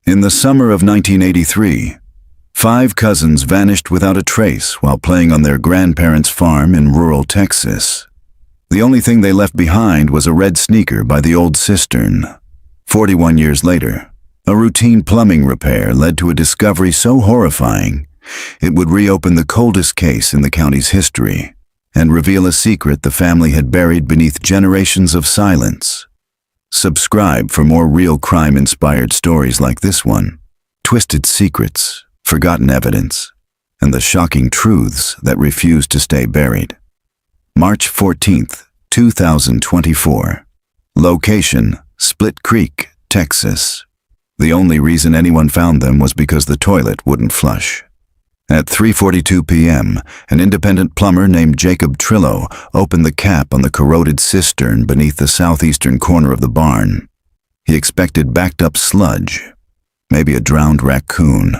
In the summer of 1983, 5 cousins vanished without a trace while playing on their grandparents' farm in rural Texas. The only thing they left behind was a red sneaker by the old cistern. 41 years later, a routine plumbing repair led to a discovery so horrifying it would reopen the coldest case in the county's history and reveal a secret the family had buried beneath generations of silence. Subscribe for more real crime-inspired stories like this one. Twisted secrets, forgotten evidence, and the shocking truths that refuse to stay buried. March 14th, 2024. Location: Split Creek, Texas. The only reason anyone found them was because the toilet wouldn't flush. At 3:42 p.m., an independent plumber named Jacob Trillo opened the cap on the corroded cistern beneath the southeastern corner of the barn. He expected backed-up sludge, maybe a drowned raccoon.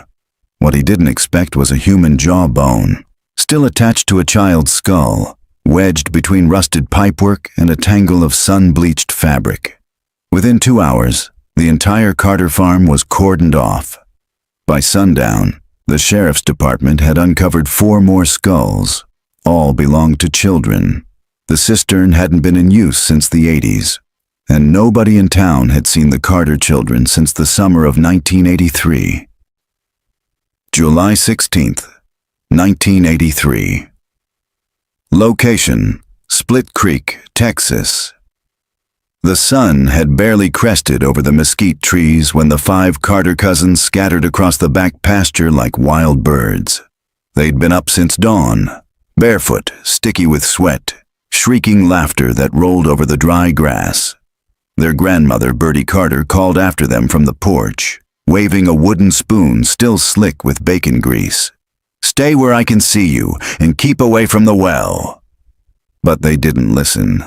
What he didn't expect was a human jawbone, still attached to a child's skull, wedged between rusted pipework and a tangle of sun-bleached fabric. Within 2 hours, the entire Carter farm was cordoned off. By sundown, the sheriff's department had uncovered 4 more skulls. All belonged to children. The cistern hadn't been in use since the 80s, and nobody in town had seen the Carter children since the summer of 1983. July 16th, 1983. Location: Split Creek, Texas. The sun had barely crested over the mesquite trees when the 5 Carter cousins scattered across the back pasture like wild birds. They'd been up since dawn, barefoot, sticky with sweat, shrieking laughter that rolled over the dry grass. Their grandmother, Bertie Carter, called after them from the porch, waving a wooden spoon still slick with bacon grease. "Stay where I can see you, and keep away from the well." But they didn't listen.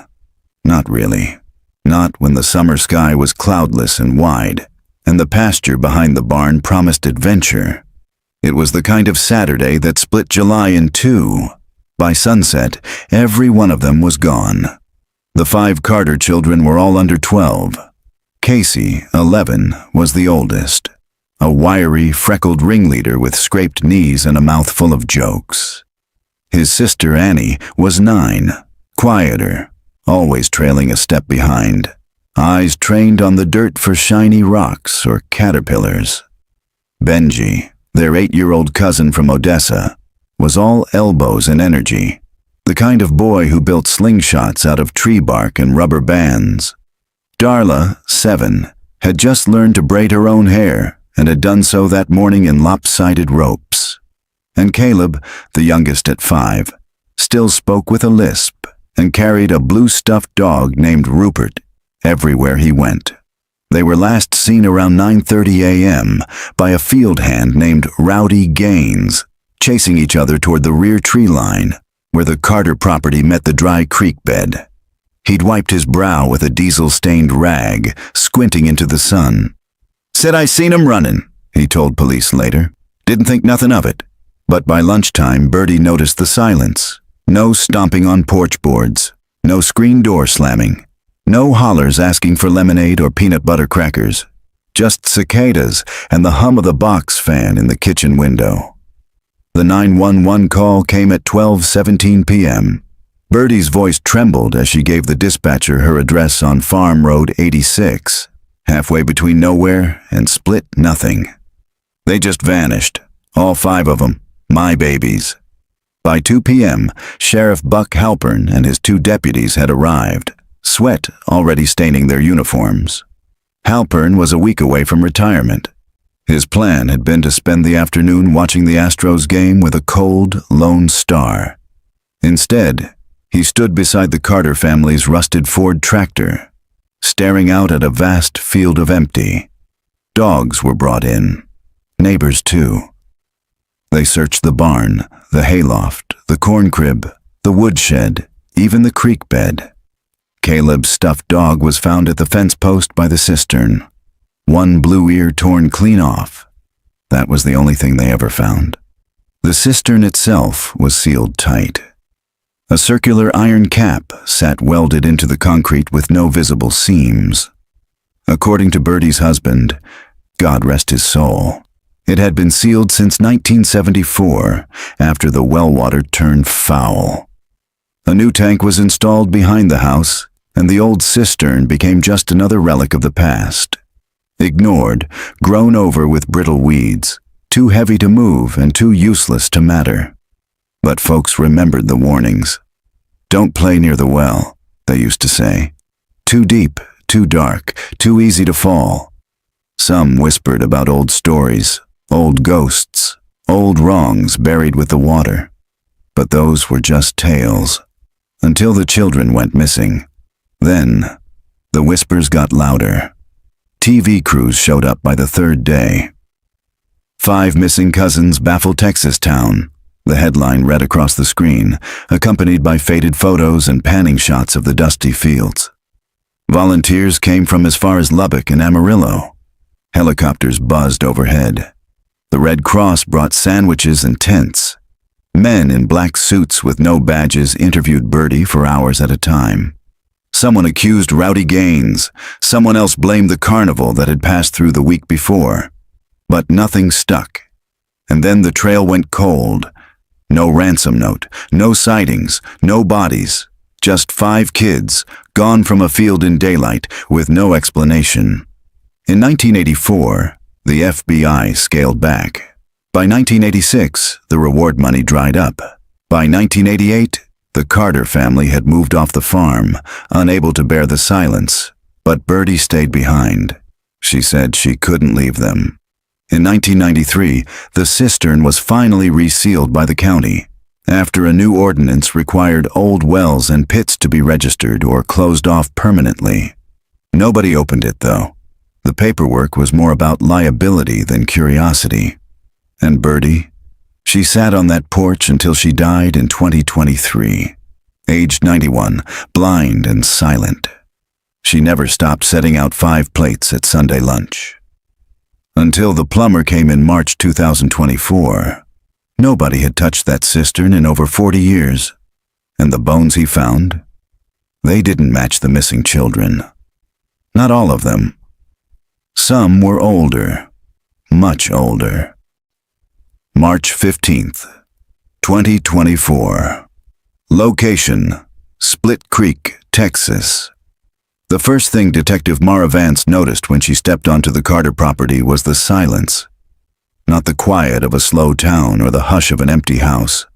Not really. Not when the summer sky was cloudless and wide, and the pasture behind the barn promised adventure. It was the kind of Saturday that split July in 2. By sunset, every one of them was gone. The 5 Carter children were all under 12. Casey, 11, was the oldest, a wiry, freckled ringleader with scraped knees and a mouth full of jokes. His sister Annie was 9, quieter, always trailing a step behind, eyes trained on the dirt for shiny rocks or caterpillars. Benji, their 8-year-old cousin from Odessa, was all elbows and energy, the kind of boy who built slingshots out of tree bark and rubber bands. Darla, 7, had just learned to braid her own hair and had done so that morning in lopsided ropes. And Caleb, the youngest at 5, still spoke with a lisp and carried a blue stuffed dog named Rupert everywhere he went. They were last seen around 9:30 a.m. by a field hand named Rowdy Gaines, chasing each other toward the rear tree line, where the Carter property met the dry creek bed. He'd wiped his brow with a diesel-stained rag, squinting into the sun. "Said I seen 'em running," he told police later. "Didn't think nothing of it." But by lunchtime, Bertie noticed the silence. No stomping on porch boards, no screen door slamming, no hollers asking for lemonade or peanut butter crackers, just cicadas and the hum of the box fan in the kitchen window. The 911 call came at 12:17 p.m. Bertie's voice trembled as she gave the dispatcher her address on Farm Road 86, halfway between nowhere and Split nothing. They just vanished, all 5 of them, my babies. By 2 p.m., Sheriff Buck Halpern and his 2 deputies had arrived, sweat already staining their uniforms. Halpern was a week away from retirement. His plan had been to spend the afternoon watching the Astros game with a cold, lone star. Instead, he stood beside the Carter family's rusted Ford tractor, staring out at a vast field of empty. Dogs were brought in, neighbors too. They searched the barn, the hayloft, the corn crib, the woodshed, even the creek bed. Caleb's stuffed dog was found at the fence post by the cistern, one blue ear torn clean off. That was the only thing they ever found. The cistern itself was sealed tight. A circular iron cap sat welded into the concrete with no visible seams. According to Bertie's husband, God rest his soul. It had been sealed since 1974, after the well water turned foul. A new tank was installed behind the house, and the old cistern became just another relic of the past. Ignored, grown over with brittle weeds, too heavy to move and too useless to matter. But folks remembered the warnings. "Don't play near the well," they used to say. "Too deep, too dark, too easy to fall." Some whispered about old stories, old ghosts, old wrongs buried with the water. But those were just tales, until the children went missing. Then, the whispers got louder. TV crews showed up by the third day. "5 missing cousins baffle Texas town," the headline read across the screen, accompanied by faded photos and panning shots of the dusty fields. Volunteers came from as far as Lubbock and Amarillo. Helicopters buzzed overhead. The Red Cross brought sandwiches and tents. Men in black suits with no badges interviewed Birdie for hours at a time. Someone accused Rowdy Gaines. Someone else blamed the carnival that had passed through the week before. But nothing stuck. And then the trail went cold. No ransom note, no sightings, no bodies. Just 5 kids, gone from a field in daylight, with no explanation. In 1984, the FBI scaled back. By 1986, the reward money dried up. By 1988, the Carter family had moved off the farm, unable to bear the silence. But Birdie stayed behind. She said she couldn't leave them. In 1993, the cistern was finally resealed by the county, after a new ordinance required old wells and pits to be registered or closed off permanently. Nobody opened it, though. The paperwork was more about liability than curiosity. And Birdie? She sat on that porch until she died in 2023, aged 91, blind and silent. She never stopped setting out 5 plates at Sunday lunch. Until the plumber came in March 2024. Nobody had touched that cistern in over 40 years. And the bones he found? They didn't match the missing children. Not all of them. Some were older, much older. March 15th, 2024. Location: Split Creek, Texas. The first thing Detective Mara Vance noticed when she stepped onto the Carter property was the silence. Not the quiet of a slow town or the hush of an empty house,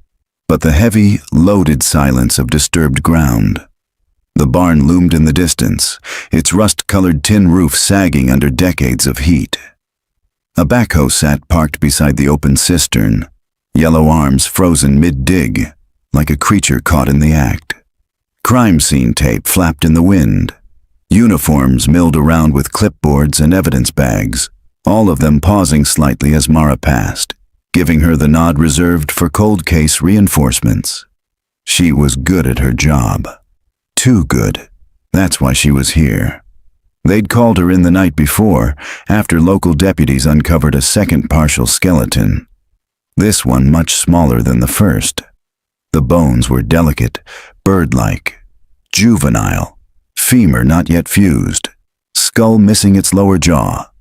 but the heavy, loaded silence of disturbed ground. The barn loomed in the distance, its rust-colored tin roof sagging under decades of heat. A backhoe sat parked beside the open cistern, yellow arms frozen mid-dig, like a creature caught in the act. Crime scene tape flapped in the wind. Uniforms milled around with clipboards and evidence bags, all of them pausing slightly as Mara passed, giving her the nod reserved for cold case reinforcements. She was good at her job. Too good. That's why she was here. They'd called her in the night before, after local deputies uncovered a second partial skeleton. This one much smaller than the first. The bones were delicate, bird-like, juvenile. Femur not yet fused, skull missing its lower jaw.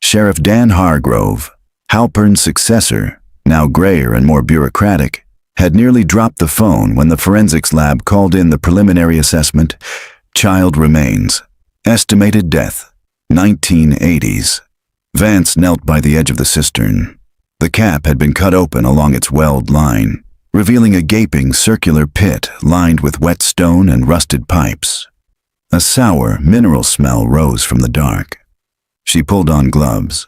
Sheriff Dan Hargrove, Halpern's successor, now grayer and more bureaucratic, had nearly dropped the phone when the forensics lab called in the preliminary assessment. Child remains. Estimated death, 1980s. Vance knelt by the edge of the cistern. The cap had been cut open along its weld line, revealing a gaping circular pit lined with wet stone and rusted pipes. A sour, mineral smell rose from the dark. She pulled on gloves.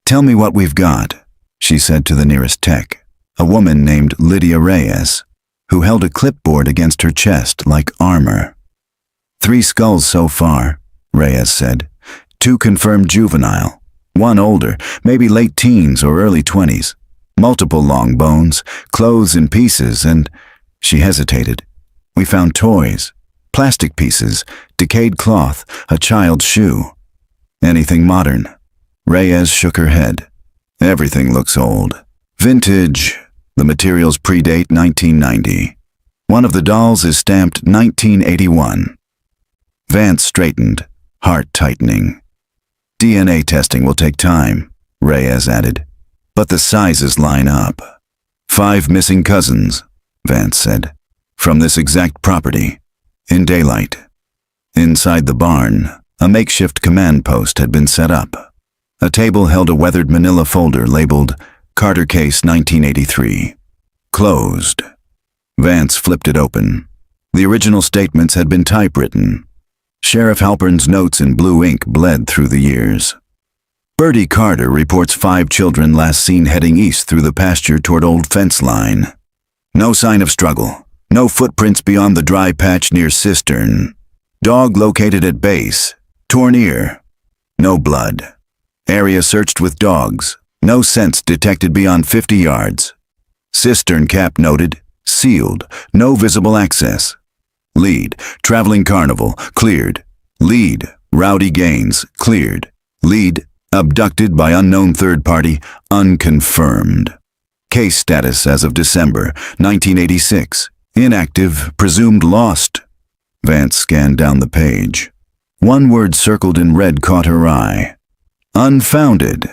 "Tell me what we've got," she said to the nearest tech, a woman named Lydia Reyes, who held a clipboard against her chest like armor. "3 skulls so far," Reyes said. 2 confirmed juvenile, 1 older, maybe late teens or early 20s. Multiple long bones, clothes in pieces, and—" She hesitated. "We found toys. Plastic pieces, decayed cloth, a child's shoe. Anything modern?" Reyes shook her head. "Everything looks old. Vintage. The materials predate 1990. One of the dolls is stamped 1981. Vance straightened, heart tightening. DNA testing will take time, Reyes added. But the sizes line up. 5 missing cousins, Vance said, from this exact property, in daylight. Inside the barn, a makeshift command post had been set up. A table held a weathered manila folder labeled Carter Case 1983. Closed. Vance flipped it open. The original statements had been typewritten. Sheriff Halpern's notes in blue ink bled through the years. Bertie Carter reports 5 children last seen heading east through the pasture toward Old Fence Line. No sign of struggle. No footprints beyond the dry patch near cistern. Dog located at base. Torn ear. No blood. Area searched with dogs. No scents detected beyond 50 yards. Cistern cap noted. Sealed. No visible access. Lead. Traveling carnival. Cleared. Lead. Rowdy Gaines. Cleared. Lead. Abducted by unknown third party. Unconfirmed. Case status as of December 1986. Inactive. Presumed lost. Vance scanned down the page. One word circled in red caught her eye. Unfounded.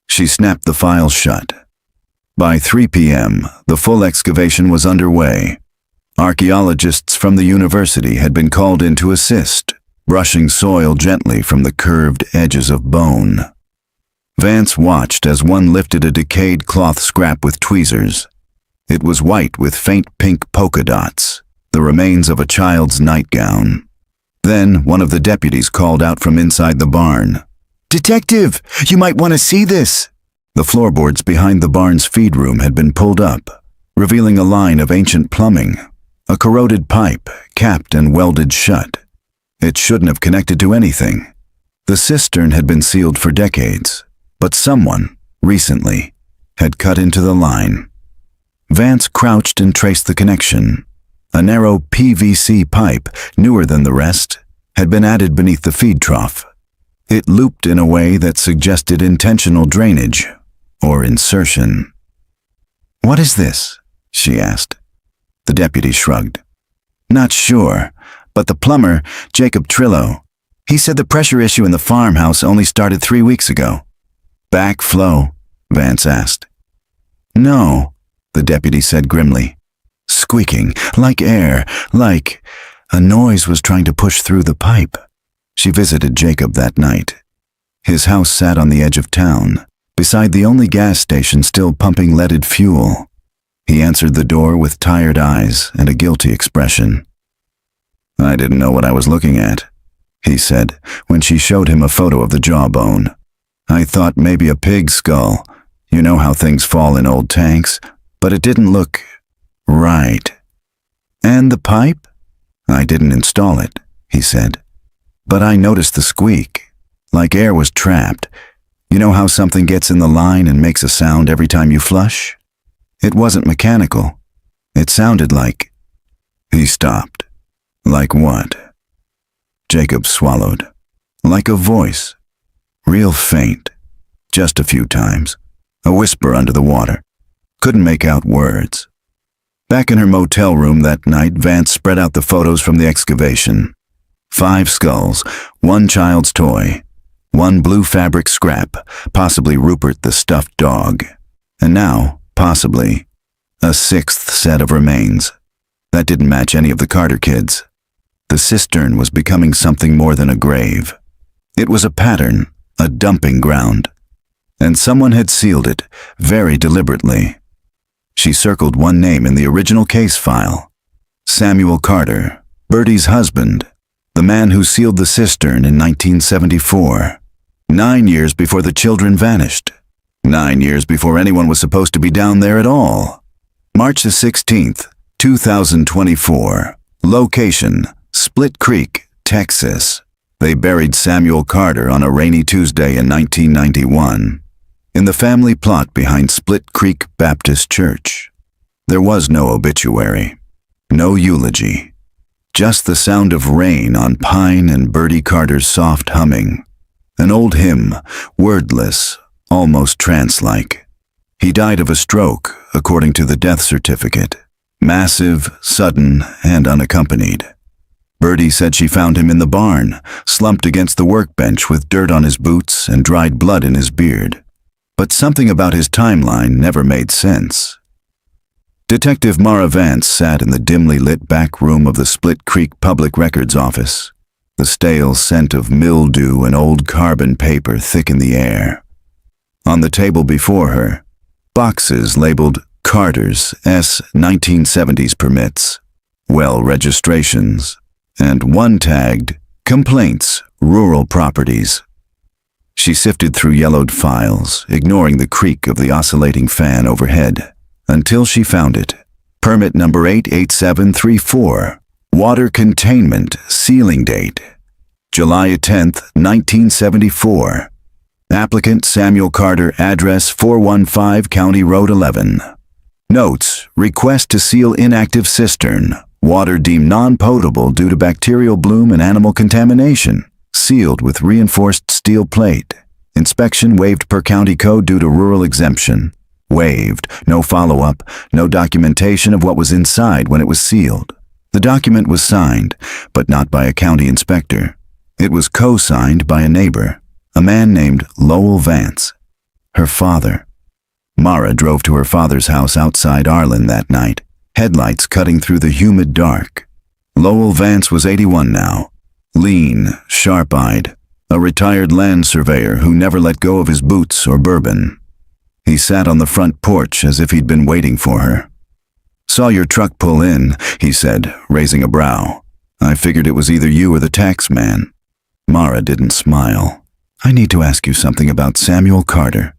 She snapped the file shut. By 3 p.m., the full excavation was underway. Archaeologists from the university had been called in to assist, brushing soil gently from the curved edges of bone. Vance watched as one lifted a decayed cloth scrap with tweezers. It was white with faint pink polka dots, the remains of a child's nightgown. Then one of the deputies called out from inside the barn. "Detective, you might want to see this." The floorboards behind the barn's feed room had been pulled up, revealing a line of ancient plumbing, a corroded pipe, capped and welded shut. It shouldn't have connected to anything. The cistern had been sealed for decades, but someone, recently, had cut into the line. Vance crouched and traced the connection. A narrow PVC pipe, newer than the rest, had been added beneath the feed trough. It looped in a way that suggested intentional drainage, or insertion. "What is this?" she asked. The deputy shrugged. "Not sure, but the plumber, Jacob Trillo, he said the pressure issue in the farmhouse only started 3 weeks ago." "Backflow?" Vance asked. "No," the deputy said grimly. "Squeaking, like air, like a noise was trying to push through the pipe." She visited Jacob that night. His house sat on the edge of town, beside the only gas station still pumping leaded fuel. He answered the door with tired eyes and a guilty expression. "I didn't know what I was looking at," he said, when she showed him a photo of the jawbone. "I thought maybe a pig skull. You know how things fall in old tanks, but it didn't look right." "And the pipe?" "I didn't install it," he said. "But I noticed the squeak, like air was trapped. You know how something gets in the line and makes a sound every time you flush? It wasn't mechanical. It sounded like..." He stopped. "Like what?" Jacob swallowed. "Like a voice. Real faint. Just a few times. A whisper under the water. Couldn't make out words." Back in her motel room that night, Vance spread out the photos from the excavation. 5 skulls, 1 child's toy, 1 blue fabric scrap, possibly Rupert the stuffed dog, and now, possibly, a 6th set of remains. That didn't match any of the Carter kids. The cistern was becoming something more than a grave. It was a pattern, a dumping ground. And someone had sealed it, very deliberately. She circled one name in the original case file. Samuel Carter, Bertie's husband, the man who sealed the cistern in 1974. 9 years before the children vanished. 9 years before anyone was supposed to be down there at all. March the 16th, 2024. Location, Split Creek, Texas. They buried Samuel Carter on a rainy Tuesday in 1991. In the family plot behind Split Creek Baptist Church. There was no obituary. No eulogy. Just the sound of rain on Pine and Bertie Carter's soft humming. An old hymn, wordless, almost trance-like. He died of a stroke, according to the death certificate. Massive, sudden, and unaccompanied. Bertie said she found him in the barn, slumped against the workbench with dirt on his boots and dried blood in his beard. But something about his timeline never made sense. Detective Mara Vance sat in the dimly lit back room of the Split Creek Public Records Office. The stale scent of mildew and old carbon paper thick in the air. On the table before her, boxes labeled Carter's S 1970s permits, well registrations, and one tagged Complaints, Rural Properties. She sifted through yellowed files, ignoring the creak of the oscillating fan overhead, until she found it. Permit number 88734, Water Containment, Sealing Date, July 10th, 1974. Applicant Samuel Carter, address 415 County Road 11. Notes, request to seal inactive cistern. Water deemed non-potable due to bacterial bloom and animal contamination. Sealed with reinforced steel plate. Inspection waived per county code due to rural exemption. Waived. No follow-up, no documentation of what was inside when it was sealed. The document was signed, but not by a county inspector. It was co-signed by a neighbor, a man named Lowell Vance, her father. Mara drove to her father's house outside Arlen that night, headlights cutting through the humid dark. Lowell Vance was 81 now, lean, sharp-eyed, a retired land surveyor who never let go of his boots or bourbon. He sat on the front porch as if he'd been waiting for her. "Saw your truck pull in," he said, raising a brow. "I figured it was either you or the tax man." Mara didn't smile. "I need to ask you something about Samuel Carter."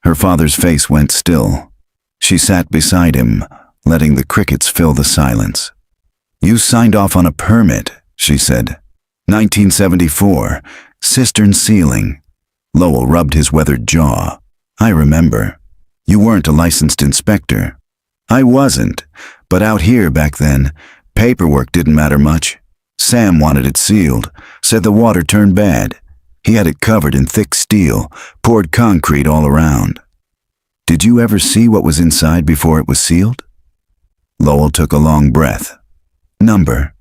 Her father's face went still. She sat beside him, letting the crickets fill the silence. "You signed off on a permit," she said. 1974, cistern sealing." Lowell rubbed his weathered jaw. "I remember. You weren't a licensed inspector." "I wasn't, but out here back then, paperwork didn't matter much. Sam wanted it sealed, said the water turned bad. He had it covered in thick steel, poured concrete all around." "Did you ever see what was inside before it was sealed?" Lowell took a long breath. "Number."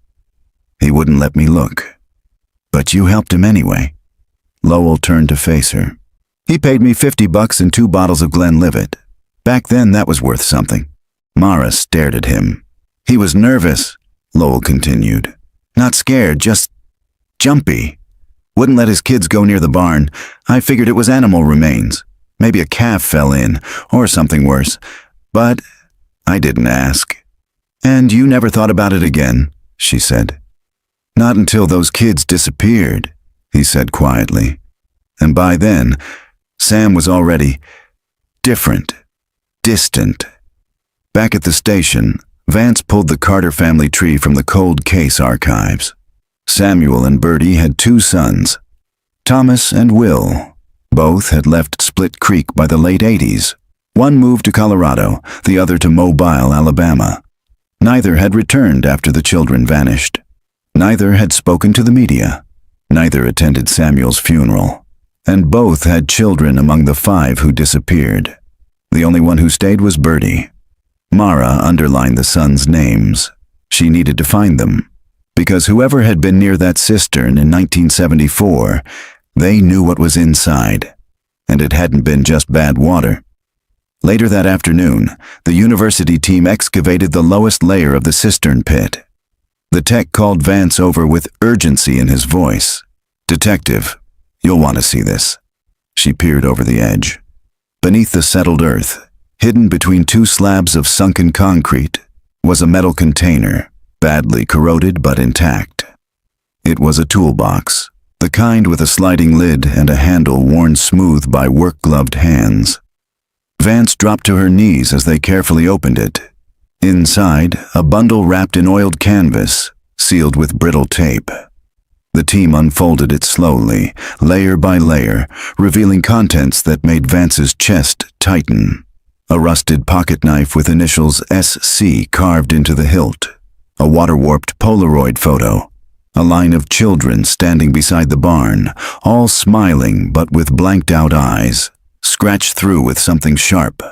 "He wouldn't let me look." "But you helped him anyway." Lowell turned to face her. "He paid me $50 and 2 bottles of Glenlivet. Back then that was worth something." Mara stared at him. "He was nervous," Lowell continued. "Not scared, just jumpy. Wouldn't let his kids go near the barn. I figured it was animal remains. Maybe a calf fell in, or something worse. But I didn't ask." "And you never thought about it again," she said. "Not until those kids disappeared," he said quietly. "And by then, Sam was already different, distant." Back at the station, Vance pulled the Carter family tree from the cold case archives. Samuel and Bertie had 2 sons, Thomas and Will. Both had left Split Creek by the late 80s. One moved to Colorado, the other to Mobile, Alabama. Neither had returned after the children vanished. Neither had spoken to the media. Neither attended Samuel's funeral. And both had children among the 5 who disappeared. The only one who stayed was Bertie. Mara underlined the sons' names. She needed to find them, because whoever had been near that cistern in 1974, they knew what was inside, and it hadn't been just bad water. Later that afternoon, the university team excavated the lowest layer of the cistern pit. The tech called Vance over with urgency in his voice. "Detective, you'll want to see this." She peered over the edge. Beneath the settled earth, hidden between 2 slabs of sunken concrete, was a metal container, badly corroded but intact. It was a toolbox, the kind with a sliding lid and a handle worn smooth by work-gloved hands. Vance dropped to her knees as they carefully opened it. Inside, a bundle wrapped in oiled canvas, sealed with brittle tape. The team unfolded it slowly, layer by layer, revealing contents that made Vance's chest tighten. A rusted pocket knife with initials SC carved into the hilt. A water-warped Polaroid photo. A line of children standing beside the barn, all smiling but with blanked-out eyes, scratched through with something sharp.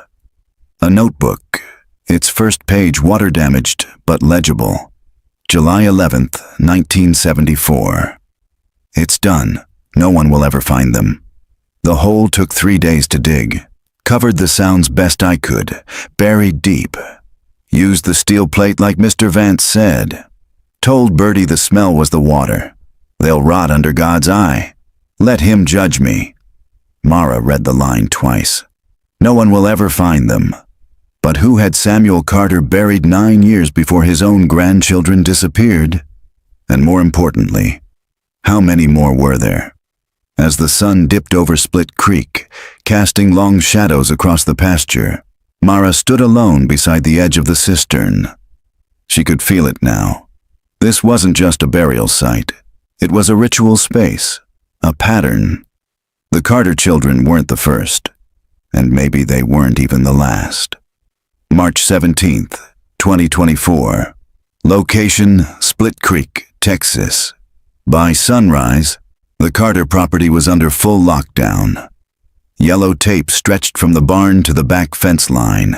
A notebook, its first page water-damaged but legible. July 11th, 1974. It's done. No one will ever find them. The hole took 3 days to dig. Covered the sounds best I could. Buried deep. Used the steel plate like Mr. Vance said. Told Birdie the smell was the water. They'll rot under God's eye. Let him judge me. Mara read the line twice. No one will ever find them. But who had Samuel Carter buried 9 years before his own grandchildren disappeared? And more importantly, how many more were there? As the sun dipped over Split Creek, casting long shadows across the pasture, Mara stood alone beside the edge of the cistern. She could feel it now. This wasn't just a burial site. It was a ritual space, a pattern. The Carter children weren't the first, and maybe they weren't even the last. March 17th, 2024. Location, Split Creek, Texas. By sunrise, the Carter property was under full lockdown. Yellow tape stretched from the barn to the back fence line.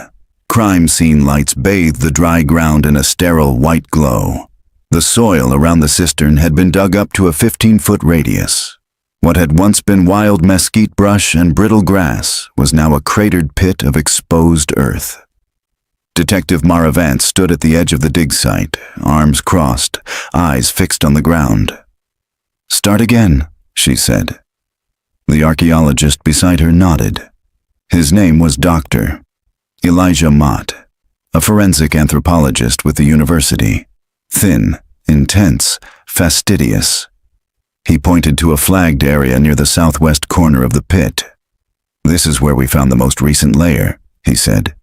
Crime scene lights bathed the dry ground in a sterile white glow. The soil around the cistern had been dug up to a 15-foot radius. What had once been wild mesquite brush and brittle grass was now a cratered pit of exposed earth. Detective Mara Vance stood at the edge of the dig site, arms crossed, eyes fixed on the ground. "Start again," she said. The archaeologist beside her nodded. His name was Dr. Elijah Mott, a forensic anthropologist with the university. Thin, intense, fastidious. He pointed to a flagged area near the southwest corner of the pit. "This is where we found the most recent layer," he said.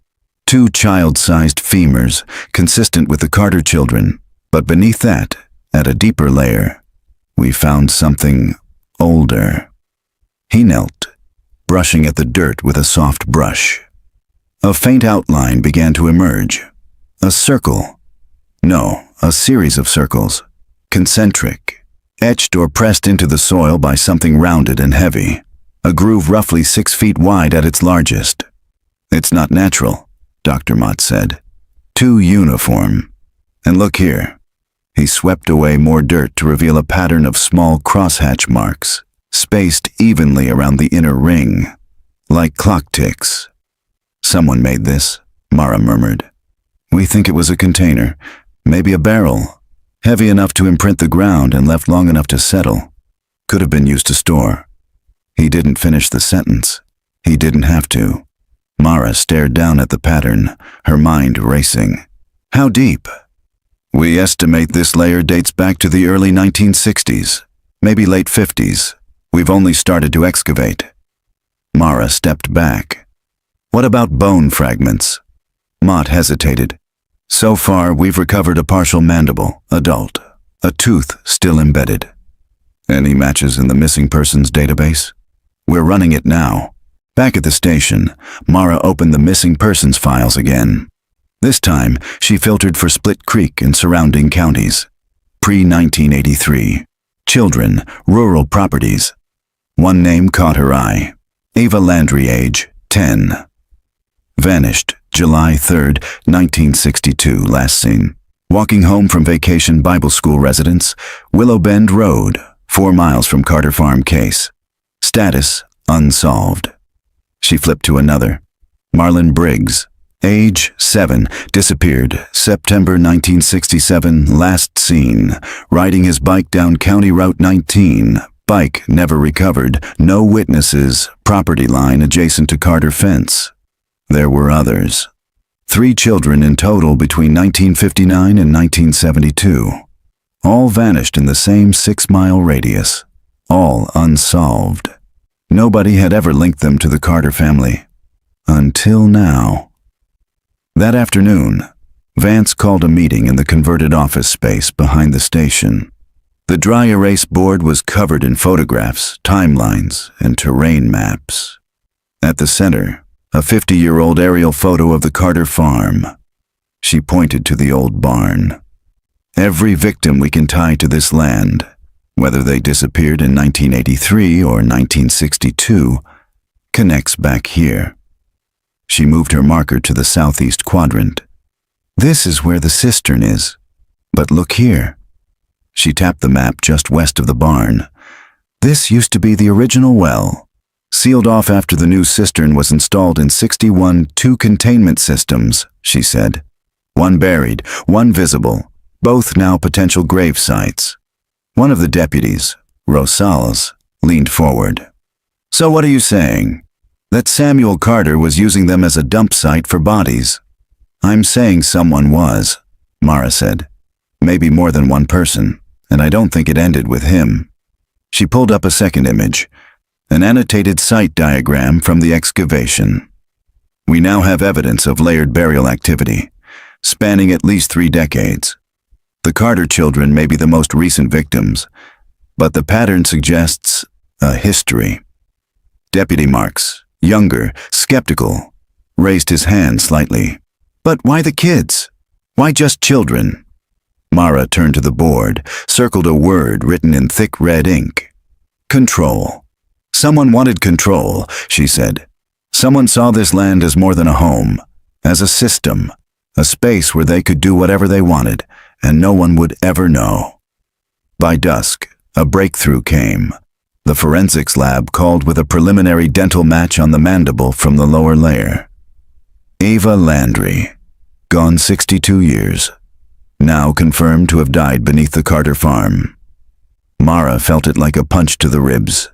2 child-sized femurs, consistent with the Carter children, but beneath that, at a deeper layer, we found something older. He knelt, brushing at the dirt with a soft brush. A faint outline began to emerge. A circle. No, a series of circles. Concentric. Etched or pressed into the soil by something rounded and heavy. A groove roughly 6 feet wide at its largest. "It's not natural," Dr. Mott said. "Too uniform. And look here." He swept away more dirt to reveal a pattern of small crosshatch marks, spaced evenly around the inner ring, like clock ticks. "Someone made this," Mara murmured. "We think it was a container, maybe a barrel, heavy enough to imprint the ground and left long enough to settle. Could have been used to store." He didn't finish the sentence. He didn't have to. Mara stared down at the pattern, her mind racing. "How deep?" "We estimate this layer dates back to the early 1960s, maybe late 50s. We've only started to excavate." Mara stepped back. "What about bone fragments?" Mott hesitated. "So far, we've recovered a partial mandible, adult, a tooth still embedded." "Any matches in the missing persons database?" "We're running it now." Back at the station, Mara opened the missing persons files again. This time, she filtered for Split Creek and surrounding counties. Pre-1983. Children, rural properties. One name caught her eye. Ava Landry, age 10. Vanished, July 3rd, 1962, last seen. Walking home from vacation Bible school residence, Willow Bend Road, 4 miles from Carter Farm case. Status, unsolved. She flipped to another. Marlon Briggs, age 7, disappeared, September 1967, last seen, riding his bike down County Route 19. Bike never recovered, no witnesses, property line adjacent to Carter fence. There were others. 3 children in total between 1959 and 1972. All vanished in the same 6-mile radius. All unsolved. Nobody had ever linked them to the Carter family. Until now. That afternoon, Vance called a meeting in the converted office space behind the station. The dry erase board was covered in photographs, timelines, and terrain maps. At the center, a 50-year-old aerial photo of the Carter farm. She pointed to the old barn. "Every victim we can tie to this land, whether they disappeared in 1983 or 1962, connects back here." She moved her marker to the southeast quadrant. "This is where the cistern is, But look here. She tapped the map just west of the barn. This used to be the original well, sealed off after the new cistern was installed in 61, 2 containment systems, she said. One buried, one visible, both now potential grave sites. One of the deputies, Rosales, leaned forward. So what are you saying? That Samuel Carter was using them as a dump site for bodies? I'm saying someone was, Mara said. Maybe more than one person, and I don't think it ended with him. She pulled up a second image, an annotated site diagram from the excavation. We now have evidence of layered burial activity, spanning at least 3 decades. The Carter children may be the most recent victims, but the pattern suggests a history. Deputy Marks, younger, skeptical, raised his hand slightly. But why the kids? Why just children? Mara turned to the board, circled a word written in thick red ink. Control. Someone wanted control, she said. Someone saw this land as more than a home, as a system, a space where they could do whatever they wanted, and no one would ever know. By dusk, a breakthrough came. The forensics lab called with a preliminary dental match on the mandible from the lower layer. Ava Landry, gone 62 years, now confirmed to have died beneath the Carter farm. Mara felt it like a punch to the ribs.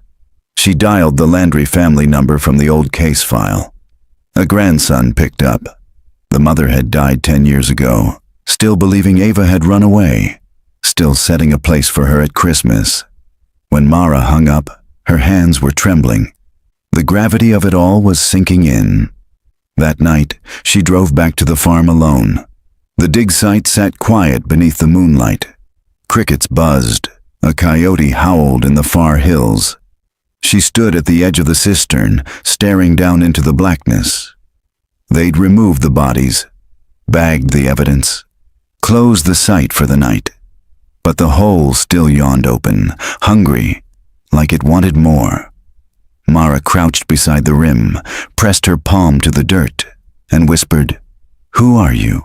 She dialed the Landry family number from the old case file. A grandson picked up. The mother had died 10 years ago, still believing Ava had run away, still setting a place for her at Christmas. When Mara hung up, her hands were trembling. The gravity of it all was sinking in. That night, she drove back to the farm alone. The dig site sat quiet beneath the moonlight. Crickets buzzed. A coyote howled in the far hills. She stood at the edge of the cistern, staring down into the blackness. They'd removed the bodies, bagged the evidence, closed the site for the night. But the hole still yawned open, hungry, like it wanted more. Mara crouched beside the rim, pressed her palm to the dirt, and whispered, "Who are you?"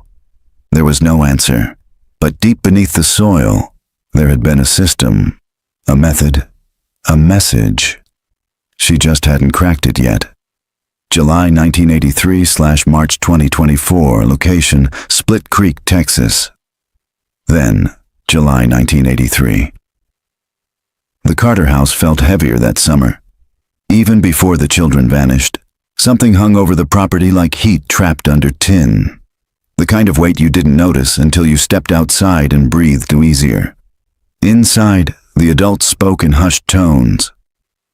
There was no answer, but deep beneath the soil, there had been a system, a method, a message. She just hadn't cracked it yet. July 1983/March 2024, location, Split Creek, Texas. Then, July 1983. The Carter house felt heavier that summer. Even before the children vanished, something hung over the property like heat trapped under tin. The kind of weight you didn't notice until you stepped outside and breathed easier. Inside, the adults spoke in hushed tones.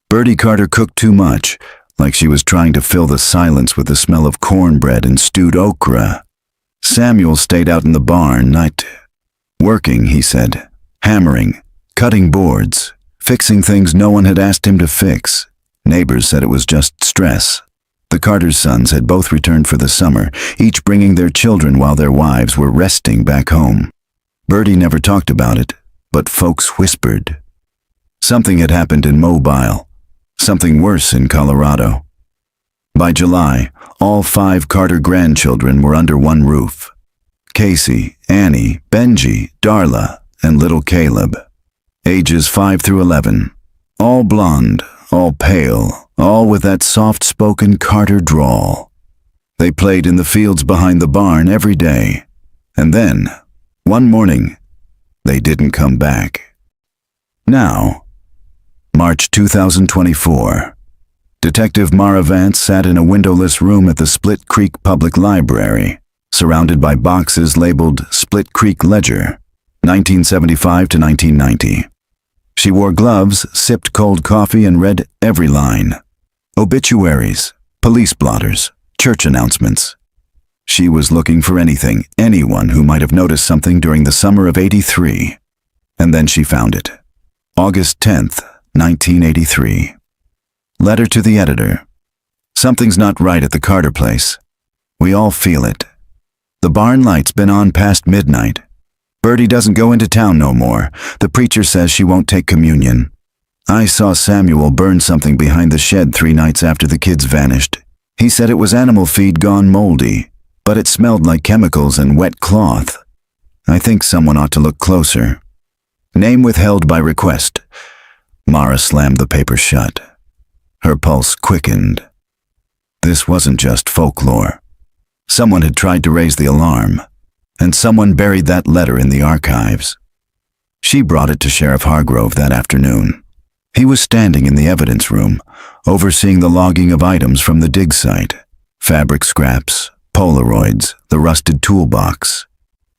Bertie Carter cooked too much, like she was trying to fill the silence with the smell of cornbread and stewed okra. Samuel stayed out in the barn, working, he said, hammering, cutting boards, fixing things no one had asked him to fix. Neighbors said it was just stress. The Carter's sons had both returned for the summer, each bringing their children while their wives were resting back home. Bertie never talked about it, but folks whispered. Something had happened in Mobile, something worse in Colorado. By July, all 5 Carter grandchildren were under one roof. Casey, Annie, Benji, Darla, and little Caleb. Ages 5 through 11. All blonde, all pale, all with that soft-spoken Carter drawl. They played in the fields behind the barn every day. And then, one morning, they didn't come back. Now, March 2024. Detective Mara Vance sat in a windowless room at the Split Creek Public Library, surrounded by boxes labeled Split Creek Ledger, 1975 to 1990. She wore gloves, sipped cold coffee, and read every line. Obituaries, police blotters, church announcements. She was looking for anything, anyone who might have noticed something during the summer of '83. And then she found it. August 10th, 1983. Letter to the editor. Something's not right at the Carter place. We all feel it. The barn light's been on past midnight. Bertie doesn't go into town no more. The preacher says she won't take communion. I saw Samuel burn something behind the shed 3 nights after the kids vanished. He said it was animal feed gone moldy, but it smelled like chemicals and wet cloth. I think someone ought to look closer. Name withheld by request. Mara slammed the paper shut. Her pulse quickened. This wasn't just folklore. Someone had tried to raise the alarm, and someone buried that letter in the archives. She brought it to Sheriff Hargrove that afternoon. He was standing in the evidence room, overseeing the logging of items from the dig site. Fabric scraps, Polaroids, the rusted toolbox.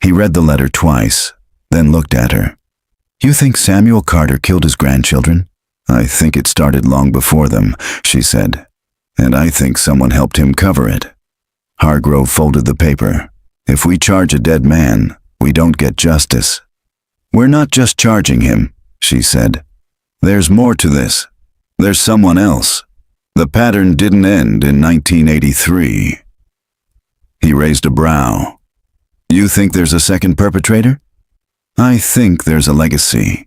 He read the letter twice, then looked at her. You think Samuel Carter killed his grandchildren? I think it started long before them, she said. And I think someone helped him cover it. Hargrove folded the paper. If we charge a dead man, we don't get justice. We're not just charging him, she said. There's more to this. There's someone else. The pattern didn't end in 1983. He raised a brow. You think there's a second perpetrator? I think there's a legacy.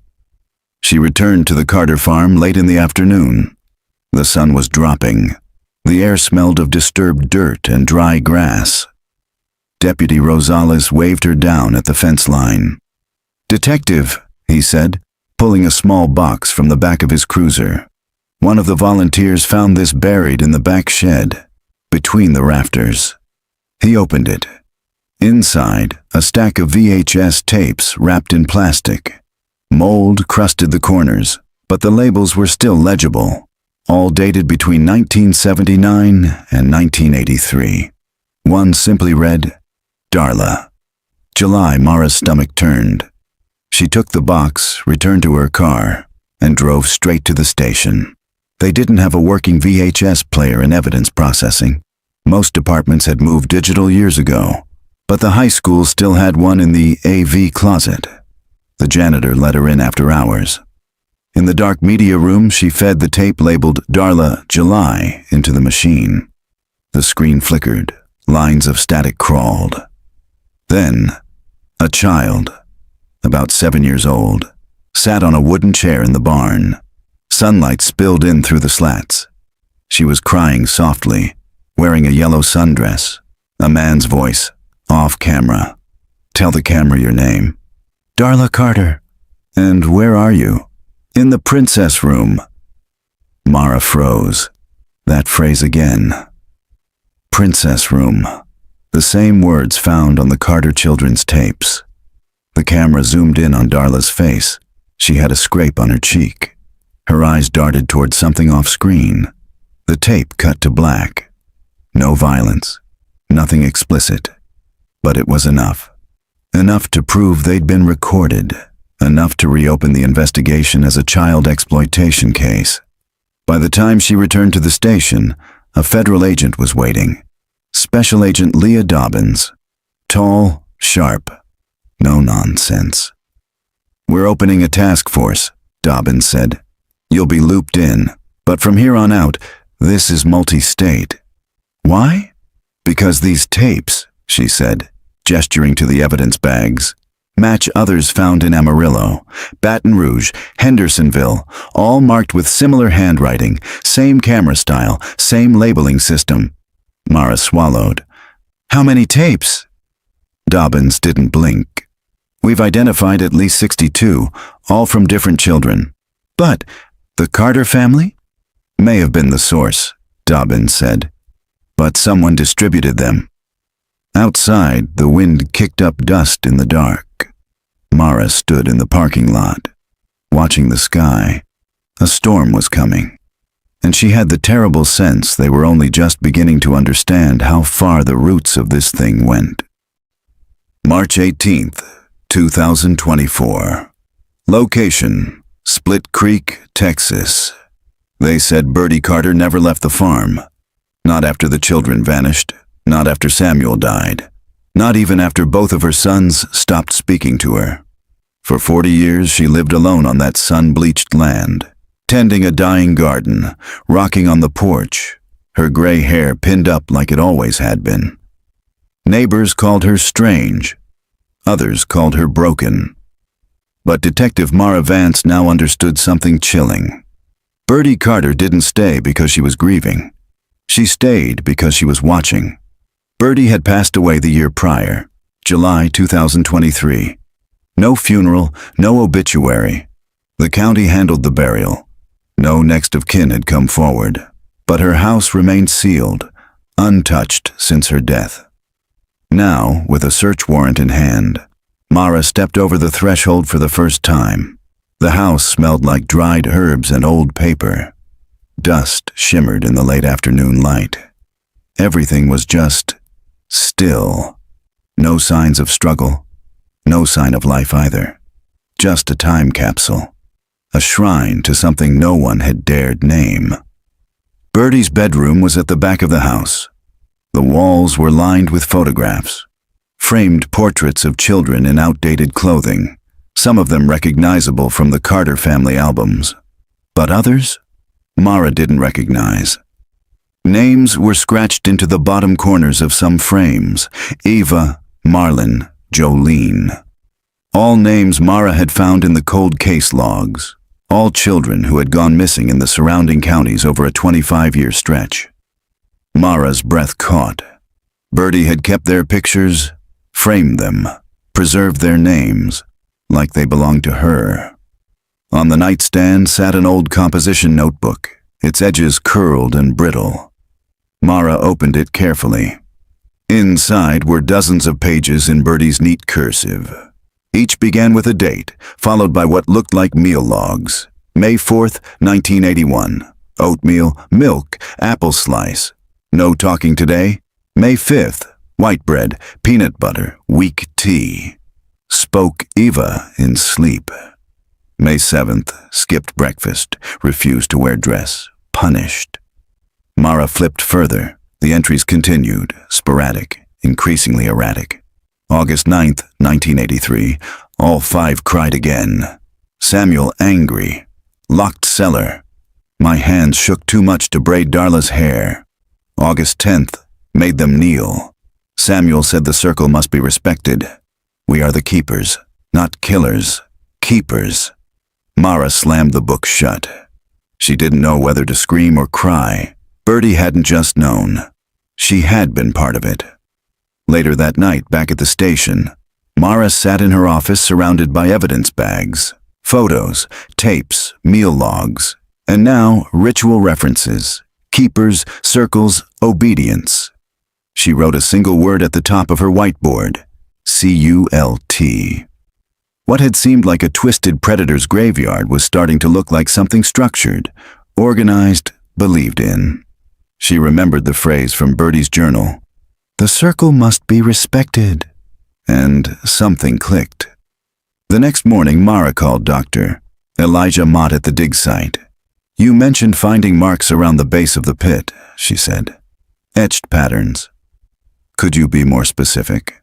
She returned to the Carter farm late in the afternoon. The sun was dropping. The air smelled of disturbed dirt and dry grass. Deputy Rosales waved her down at the fence line. Detective, he said, pulling a small box from the back of his cruiser. One of the volunteers found this buried in the back shed, between the rafters. He opened it. Inside, a stack of VHS tapes wrapped in plastic. Mold crusted the corners, but the labels were still legible, all dated between 1979 and 1983. One simply read, Darla. July. Mara's stomach turned. She took the box, returned to her car, and drove straight to the station. They didn't have a working VHS player in evidence processing. Most departments had moved digital years ago, but the high school still had one in the AV closet. The janitor let her in after hours. In the dark media room, she fed the tape labeled Darla July into the machine. The screen flickered. Lines of static crawled. Then, a child, about 7 years old, sat on a wooden chair in the barn. Sunlight spilled in through the slats. She was crying softly, wearing a yellow sundress. A man's voice, off camera. Tell the camera your name. Darla Carter. And where are you? In the princess room. Mara froze. That phrase again. Princess room. The same words found on the Carter children's tapes. The camera zoomed in on Darla's face. She had a scrape on her cheek. Her eyes darted toward something off screen. The tape cut to black. No violence. Nothing explicit. But it was enough. Enough to prove they'd been recorded. Enough to reopen the investigation as a child exploitation case. By the time she returned to the station, a federal agent was waiting. Special Agent Leah Dobbins. Tall, sharp. No nonsense. We're opening a task force, Dobbins said. You'll be looped in, but from here on out, this is multi-state. Why? Because these tapes, she said, gesturing to the evidence bags, match others found in Amarillo, Baton Rouge, Hendersonville, all marked with similar handwriting, same camera style, same labeling system. Mara swallowed. How many tapes? Dobbins didn't blink. We've identified at least 62, all from different children. But the Carter family? May have been the source, Dobbins said. But someone distributed them. Outside, the wind kicked up dust in the dark. Mara stood in the parking lot, watching the sky. A storm was coming, and she had the terrible sense they were only just beginning to understand how far the roots of this thing went. March 18th, 2024. Location, Split Creek, Texas. They said Bertie Carter never left the farm. Not after the children vanished, not after Samuel died. Not even after both of her sons stopped speaking to her. For 40 years she lived alone on that sun-bleached land, tending a dying garden, rocking on the porch, her gray hair pinned up like it always had been. Neighbors called her strange. Others called her broken. But Detective Mara Vance now understood something chilling. Bertie Carter didn't stay because she was grieving. She stayed because she was watching. Bertie had passed away the year prior. July 2023. No funeral, no obituary. The county handled the burial. No next of kin had come forward, but her house remained sealed, untouched since her death. Now, with a search warrant in hand, Mara stepped over the threshold for the first time. The house smelled like dried herbs and old paper. Dust shimmered in the late afternoon light. Everything was just still. No signs of struggle, no sign of life either. Just a time capsule, a shrine to something no one had dared name. Bertie's bedroom was at the back of the house. The walls were lined with photographs, framed portraits of children in outdated clothing, some of them recognizable from the Carter family albums. But others, Mara didn't recognize. Names were scratched into the bottom corners of some frames: Eva, Marlon, Jolene. All names Mara had found in the cold case logs, all children who had gone missing in the surrounding counties over a 25-year stretch. Mara's breath caught. Bertie had kept their pictures, framed them, preserved their names, like they belonged to her. On the nightstand sat an old composition notebook, its edges curled and brittle. Mara opened it carefully. Inside were dozens of pages in Bertie's neat cursive. Each began with a date, followed by what looked like meal logs. May 4th, 1981. Oatmeal, milk, apple slice. No talking today. May 5th. White bread, peanut butter, weak tea. Spoke Eva in sleep. May 7th. Skipped breakfast, refused to wear dress, punished. Mara flipped further. The entries continued, sporadic, increasingly erratic. August 9th, 1983. All 5 cried again. Samuel angry. Locked cellar. My hands shook too much to braid Darla's hair. August 10th. Made them kneel. Samuel said the circle must be respected. We are the keepers, not killers. Keepers. Mara slammed the book shut. She didn't know whether to scream or cry. Bertie hadn't just known. She had been part of it. Later that night, back at the station, Mara sat in her office surrounded by evidence bags, photos, tapes, meal logs, and now ritual references, keepers, circles, obedience. She wrote a single word at the top of her whiteboard: C-U-L-T. What had seemed like a twisted predator's graveyard was starting to look like something structured, organized, believed in. She remembered the phrase from Bertie's journal: "The circle must be respected." And something clicked. The next morning, Mara called Dr. Elijah Mott at the dig site. "You mentioned finding marks around the base of the pit," she said. "Etched patterns. Could you be more specific?"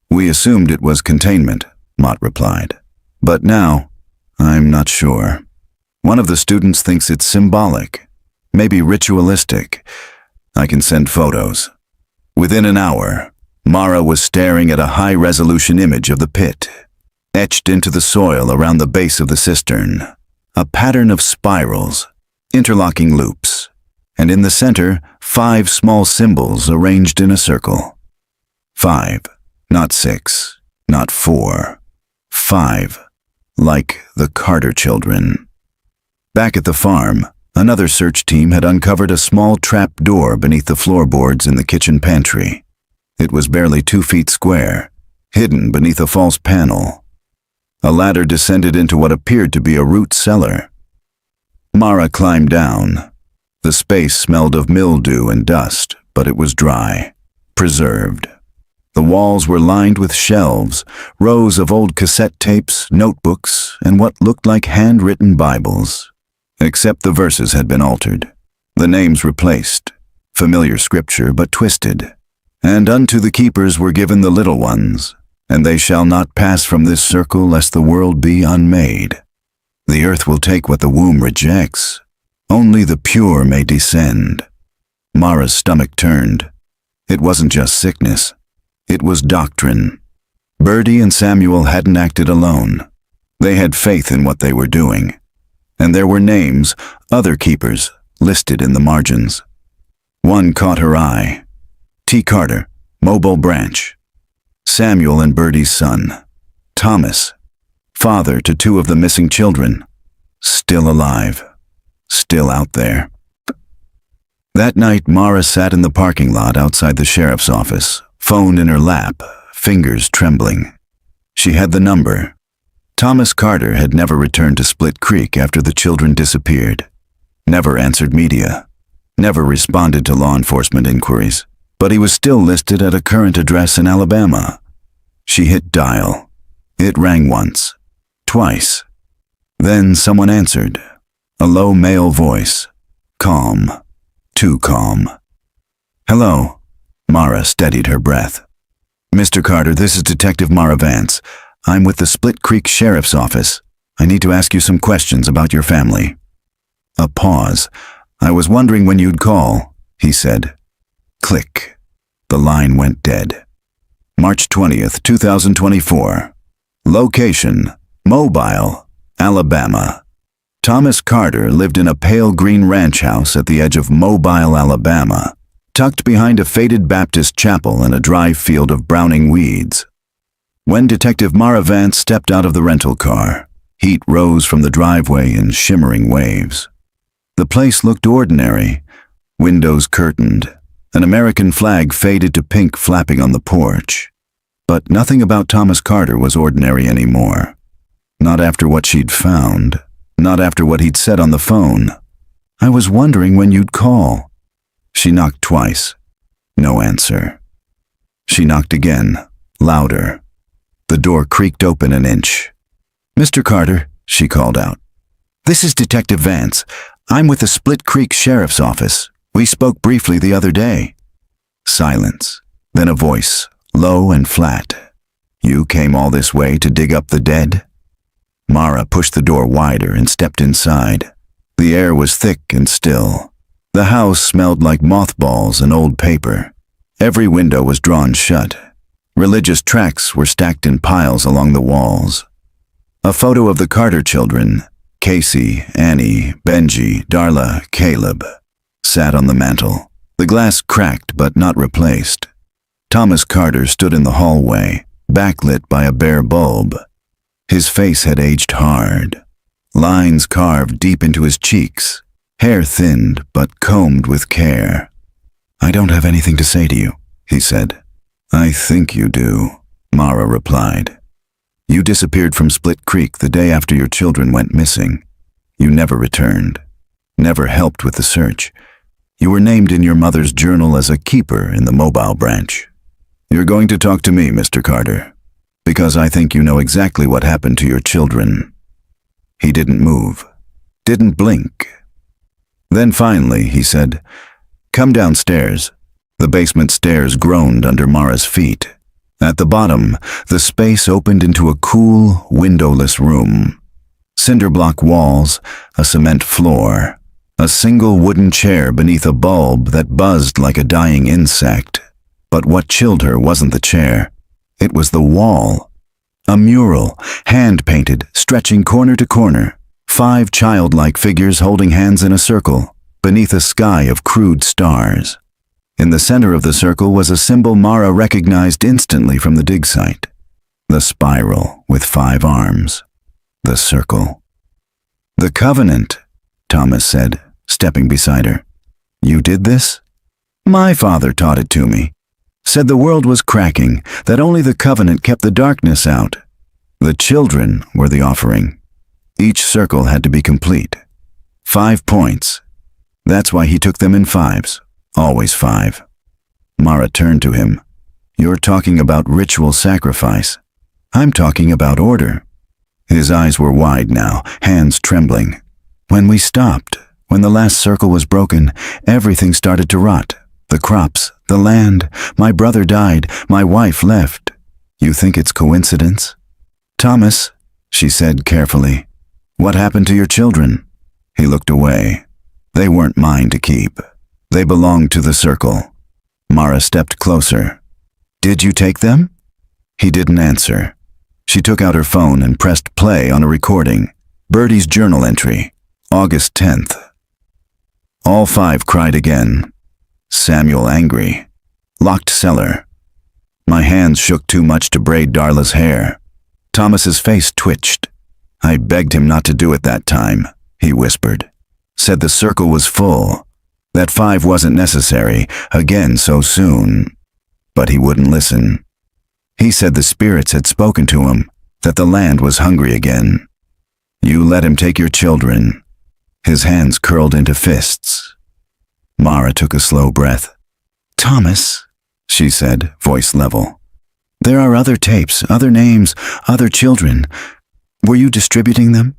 "We assumed it was containment," Mott replied. "But now, I'm not sure. One of the students thinks it's symbolic, maybe ritualistic. I can send photos." Within an hour, Mara was staring at a high-resolution image of the pit, etched into the soil around the base of the cistern. A pattern of spirals, interlocking loops, and in the center, 5 small symbols arranged in a circle. 5, not 6, not 4. 5, like the Carter children. Back at the farm, another search team had uncovered a small trap door beneath the floorboards in the kitchen pantry. It was barely 2 feet square, hidden beneath a false panel. A ladder descended into what appeared to be a root cellar. Mara climbed down. The space smelled of mildew and dust, but it was dry, preserved. The walls were lined with shelves, rows of old cassette tapes, notebooks, and what looked like handwritten Bibles. Except the verses had been altered, the names replaced, familiar scripture but twisted. "And unto the keepers were given the little ones, and they shall not pass from this circle lest the world be unmade. The earth will take what the womb rejects. Only the pure may descend." Mara's stomach turned. It wasn't just sickness. It was doctrine. Bertie and Samuel hadn't acted alone. They had faith in what they were doing. And there were names, other keepers, listed in the margins. One caught her eye. T. Carter, Mobile Branch. Samuel and Bertie's son, Thomas, father to 2 of the missing children, still alive, still out there. That night, Mara sat in the parking lot outside the sheriff's office, phone in her lap, fingers trembling. She had the number. Thomas Carter had never returned to Split Creek after the children disappeared, never answered media, never responded to law enforcement inquiries, but he was still listed at a current address in Alabama. She hit dial. It rang once, twice. Then someone answered, a low male voice, calm, too calm. Hello. Mara steadied her breath. Mr. Carter, this is Detective Mara Vance. I'm with the Split Creek Sheriff's Office. I need to ask you some questions about your family. A pause. I was wondering when you'd call, he said. Click. The line went dead. March 20th, 2024. Location, Mobile, Alabama. Thomas Carter lived in a pale green ranch house at the edge of Mobile, Alabama, tucked behind a faded Baptist chapel and a dry field of browning weeds. When Detective Mara Vance stepped out of the rental car, heat rose from the driveway in shimmering waves. The place looked ordinary, windows curtained, an American flag faded to pink flapping on the porch. But nothing about Thomas Carter was ordinary anymore. Not after what she'd found, not after what he'd said on the phone. I was wondering when you'd call. She knocked twice. No answer. She knocked again, louder. The door creaked open an inch. Mr. Carter, she called out. This is Detective Vance. I'm with the Split Creek Sheriff's Office. We spoke briefly the other day. Silence. Then a voice, low and flat. You came all this way to dig up the dead? Mara pushed the door wider and stepped inside. The air was thick and still. The house smelled like mothballs and old paper. Every window was drawn shut. Religious tracts were stacked in piles along the walls. A photo of the Carter children, Casey, Annie, Benji, Darla, Caleb, sat on the mantel. The glass cracked but not replaced. Thomas Carter stood in the hallway, backlit by a bare bulb. His face had aged hard. Lines carved deep into his cheeks, hair thinned but combed with care. I don't have anything to say to you, he said. I think you do, Mara replied. You disappeared from Split Creek the day after your children went missing. You never returned, never helped with the search. You were named in your mother's journal as a keeper in the Mobile branch. You're going to talk to me, Mr. Carter, because I think you know exactly what happened to your children. He didn't move, didn't blink. Then finally, he said, Come downstairs. The basement stairs groaned under Mara's feet. At the bottom, the space opened into a cool, windowless room. Cinder block walls, a cement floor, a single wooden chair beneath a bulb that buzzed like a dying insect. But what chilled her wasn't the chair. It was the wall. A mural, hand-painted, stretching corner to corner. 5 childlike figures holding hands in a circle, beneath a sky of crude stars. In the center of the circle was a symbol Mara recognized instantly from the dig site. The spiral with 5 arms. The circle. The covenant, Thomas said, stepping beside her. You did this? My father taught it to me. Said the world was cracking, that only the covenant kept the darkness out. The children were the offering. Each circle had to be complete. 5 points. That's why he took them in 5s. Always 5. Mara turned to him. You're talking about ritual sacrifice. I'm talking about order. His eyes were wide now, hands trembling. When we stopped, when the last circle was broken, everything started to rot. The crops, the land, my brother died, my wife left. You think it's coincidence? Thomas, she said carefully, what happened to your children? He looked away. They weren't mine to keep. They belonged to the circle. Mara stepped closer. Did you take them? He didn't answer. She took out her phone and pressed play on a recording. Bertie's journal entry, August 10th. All 5 cried again. Samuel angry. Locked cellar. My hands shook too much to braid Darla's hair. Thomas's face twitched. I begged him not to do it that time, he whispered. Said the circle was full, that 5 wasn't necessary, again so soon. But he wouldn't listen. He said the spirits had spoken to him, that the land was hungry again. You let him take your children. His hands curled into fists. Mara took a slow breath. Thomas, she said, voice level. There are other tapes, other names, other children. Were you distributing them?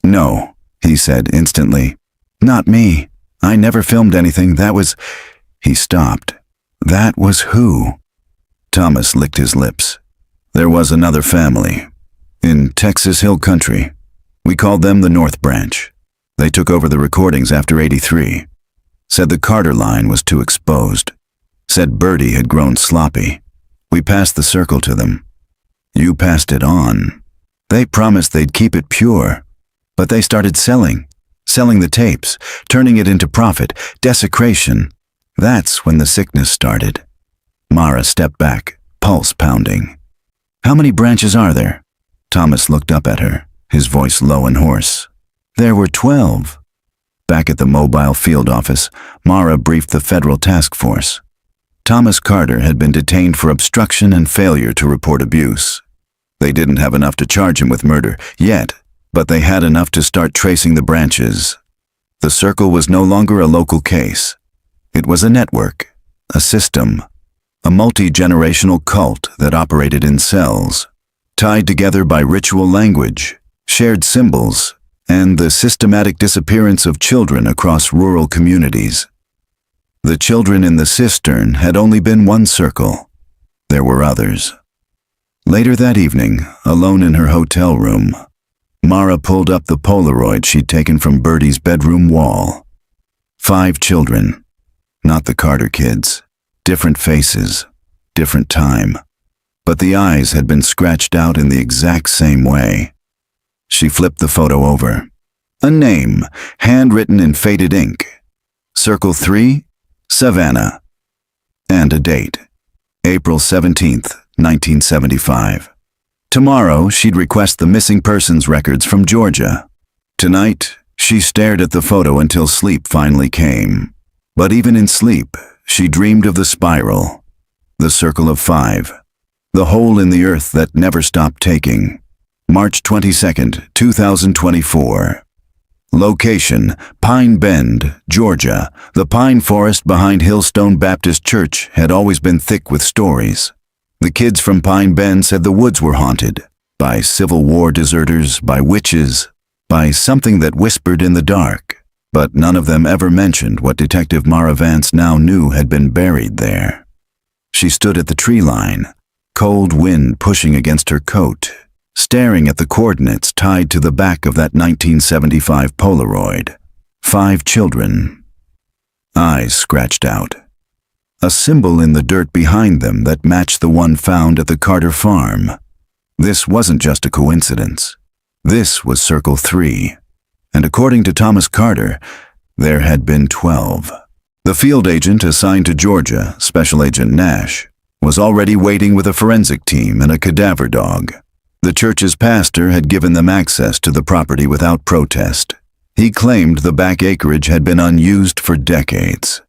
No, he said instantly. Not me. I never filmed anything. That was... He stopped. That was who? Thomas licked his lips. There was another family. In Texas Hill Country. We called them the North Branch. They took over the recordings after '83. Said the Carter line was too exposed. Said Birdie had grown sloppy. We passed the circle to them. You passed it on. They promised they'd keep it pure. But they started selling the tapes, turning it into profit, desecration. That's when the sickness started. Mara stepped back, pulse pounding. How many branches are there? Thomas looked up at her, his voice low and hoarse. There were 12. Back at the mobile field office, Mara briefed the federal task force. Thomas Carter had been detained for obstruction and failure to report abuse. They didn't have enough to charge him with murder yet, but they had enough to start tracing the branches. The circle was no longer a local case. It was a network, a system, a multi-generational cult that operated in cells, tied together by ritual language, shared symbols, and the systematic disappearance of children across rural communities. The children in the cistern had only been one circle. There were others. Later that evening, alone in her hotel room, Mara pulled up the Polaroid she'd taken from Birdie's bedroom wall. 5 children. Not the Carter kids. Different faces. Different time. But the eyes had been scratched out in the exact same way. She flipped the photo over. A name, handwritten in faded ink. Circle 3, Savannah. And a date. April 17th, 1975. Tomorrow, she'd request the missing persons records from Georgia. Tonight, she stared at the photo until sleep finally came. But even in sleep, she dreamed of the spiral, the circle of 5, the hole in the earth that never stopped taking. March 22nd, 2024. Location, Pine Bend, Georgia. The pine forest behind Hillstone Baptist Church had always been thick with stories. The kids from Pine Bend said the woods were haunted, by Civil War deserters, by witches, by something that whispered in the dark. But none of them ever mentioned what Detective Mara Vance now knew had been buried there. She stood at the tree line, cold wind pushing against her coat, staring at the coordinates tied to the back of that 1975 Polaroid. 5 children. Eyes scratched out. A symbol in the dirt behind them that matched the one found at the Carter farm. This wasn't just a coincidence. This was Circle 3. And according to Thomas Carter, there had been 12. The field agent assigned to Georgia, Special Agent Nash, was already waiting with a forensic team and a cadaver dog. The church's pastor had given them access to the property without protest. He claimed the back acreage had been unused for decades.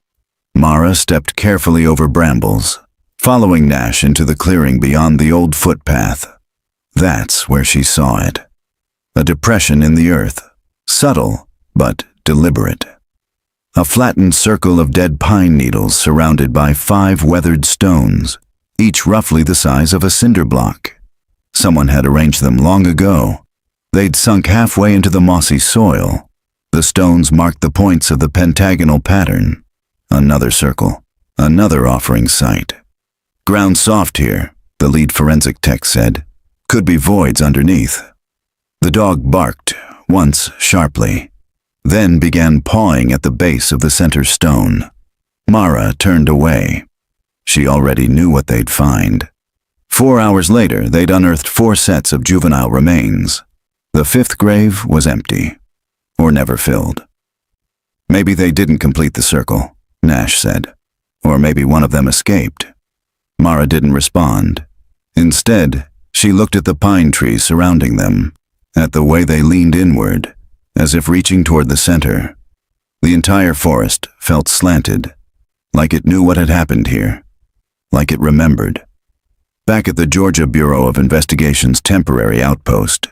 Mara stepped carefully over brambles, following Nash into the clearing beyond the old footpath. That's where she saw it. A depression in the earth, subtle but deliberate. A flattened circle of dead pine needles surrounded by 5 weathered stones, each roughly the size of a cinder block. Someone had arranged them long ago. They'd sunk halfway into the mossy soil. The stones marked the points of the pentagonal pattern. Another circle, another offering site. Ground soft here, the lead forensic tech said. Could be voids underneath. The dog barked, once sharply, then began pawing at the base of the center stone. Mara turned away. She already knew what they'd find. 4 hours later, they'd unearthed 4 sets of juvenile remains. The 5th grave was empty, or never filled. Maybe they didn't complete the circle, Nash said. Or maybe one of them escaped. Mara didn't respond. Instead, she looked at the pine trees surrounding them, at the way they leaned inward, as if reaching toward the center. The entire forest felt slanted, like it knew what had happened here, like it remembered. Back at the Georgia Bureau of Investigation's temporary outpost,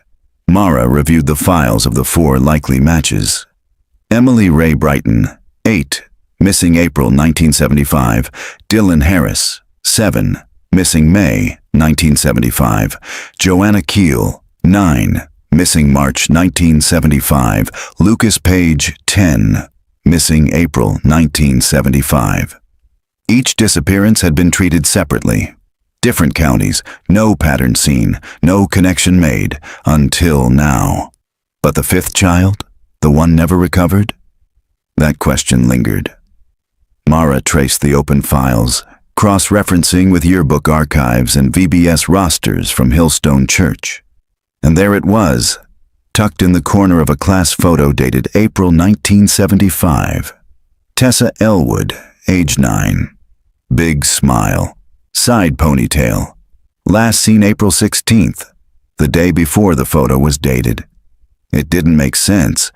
Mara reviewed the files of the 4 likely matches. Emily Ray Brighton, 8, missing April 1975. Dylan Harris, 7, missing May 1975. Joanna Keel, 9, missing March 1975. Lucas Page, 10, missing April 1975. Each disappearance had been treated separately. Different counties, no pattern seen, no connection made, until now. But the 5th child, the one never recovered? That question lingered. Mara traced the open files, cross-referencing with yearbook archives and VBS rosters from Hillstone Church. And there it was, tucked in the corner of a class photo dated April 1975. Tessa Elwood, age 9. Big smile. Side ponytail. Last seen April 16th, the day before the photo was dated. It didn't make sense.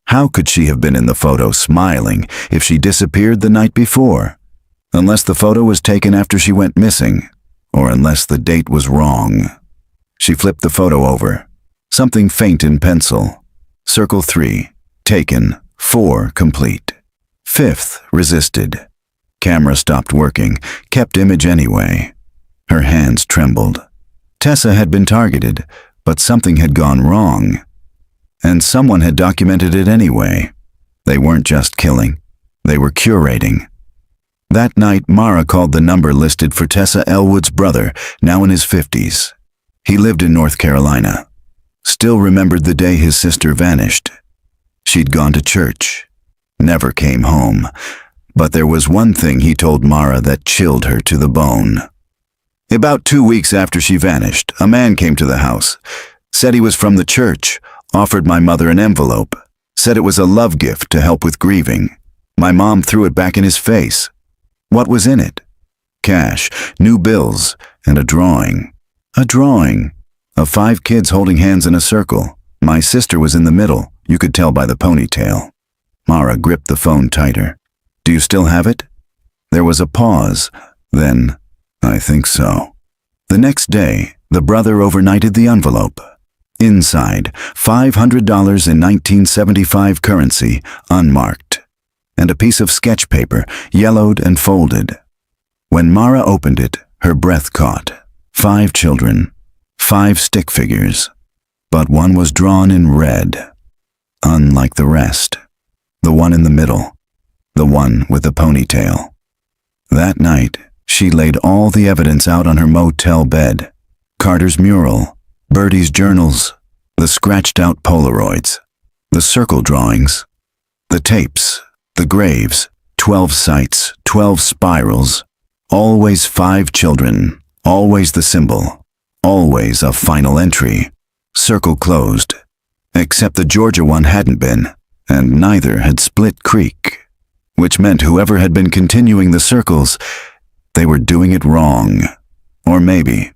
How could she have been in the photo smiling if she disappeared the night before? Unless the photo was taken after she went missing, or unless the date was wrong. She flipped the photo over. Something faint in pencil. Circle 3, taken. 4, complete. 5th, resisted. Camera stopped working, kept image anyway. Her hands trembled. Tessa had been targeted, but something had gone wrong. And someone had documented it anyway. They weren't just killing, they were curating. That night, Mara called the number listed for Tessa Elwood's brother, now in his 50s. He lived in North Carolina. Still remembered the day his sister vanished. She'd gone to church, never came home. But there was one thing he told Mara that chilled her to the bone. About 2 weeks after she vanished, a man came to the house, said he was from the church, offered my mother an envelope, said it was a love gift to help with grieving. My mom threw it back in his face. What was in it? Cash, new bills, and a drawing. A drawing of 5 kids holding hands in a circle. My sister was in the middle, you could tell by the ponytail. Mara gripped the phone tighter. Do you still have it? There was a pause. Then, I think so. The next day, the brother overnighted the envelope. Inside, $500 in 1975 currency, unmarked, and a piece of sketch paper, yellowed and folded. When Mara opened it, her breath caught. 5 children, 5 stick figures, but one was drawn in red, unlike the rest. The one in the middle. The one with the ponytail. That night, she laid all the evidence out on her motel bed. Carter's mural, Bertie's journals, the scratched-out Polaroids, the circle drawings, the tapes, the graves, 12 sites, 12 spirals, always 5 children, always the symbol, always a final entry. Circle closed. Except the Georgia one hadn't been, and neither had Split Creek. Which meant whoever had been continuing the circles, they were doing it wrong. Or maybe,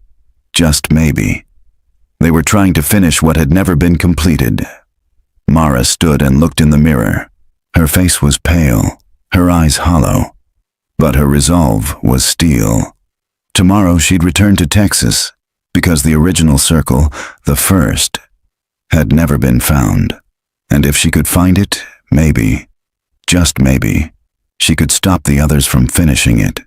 just maybe, they were trying to finish what had never been completed. Mara stood and looked in the mirror. Her face was pale, her eyes hollow, but her resolve was steel. Tomorrow she'd return to Texas, because the original circle, the first, had never been found. And if she could find it, maybe, just maybe, she could stop the others from finishing it.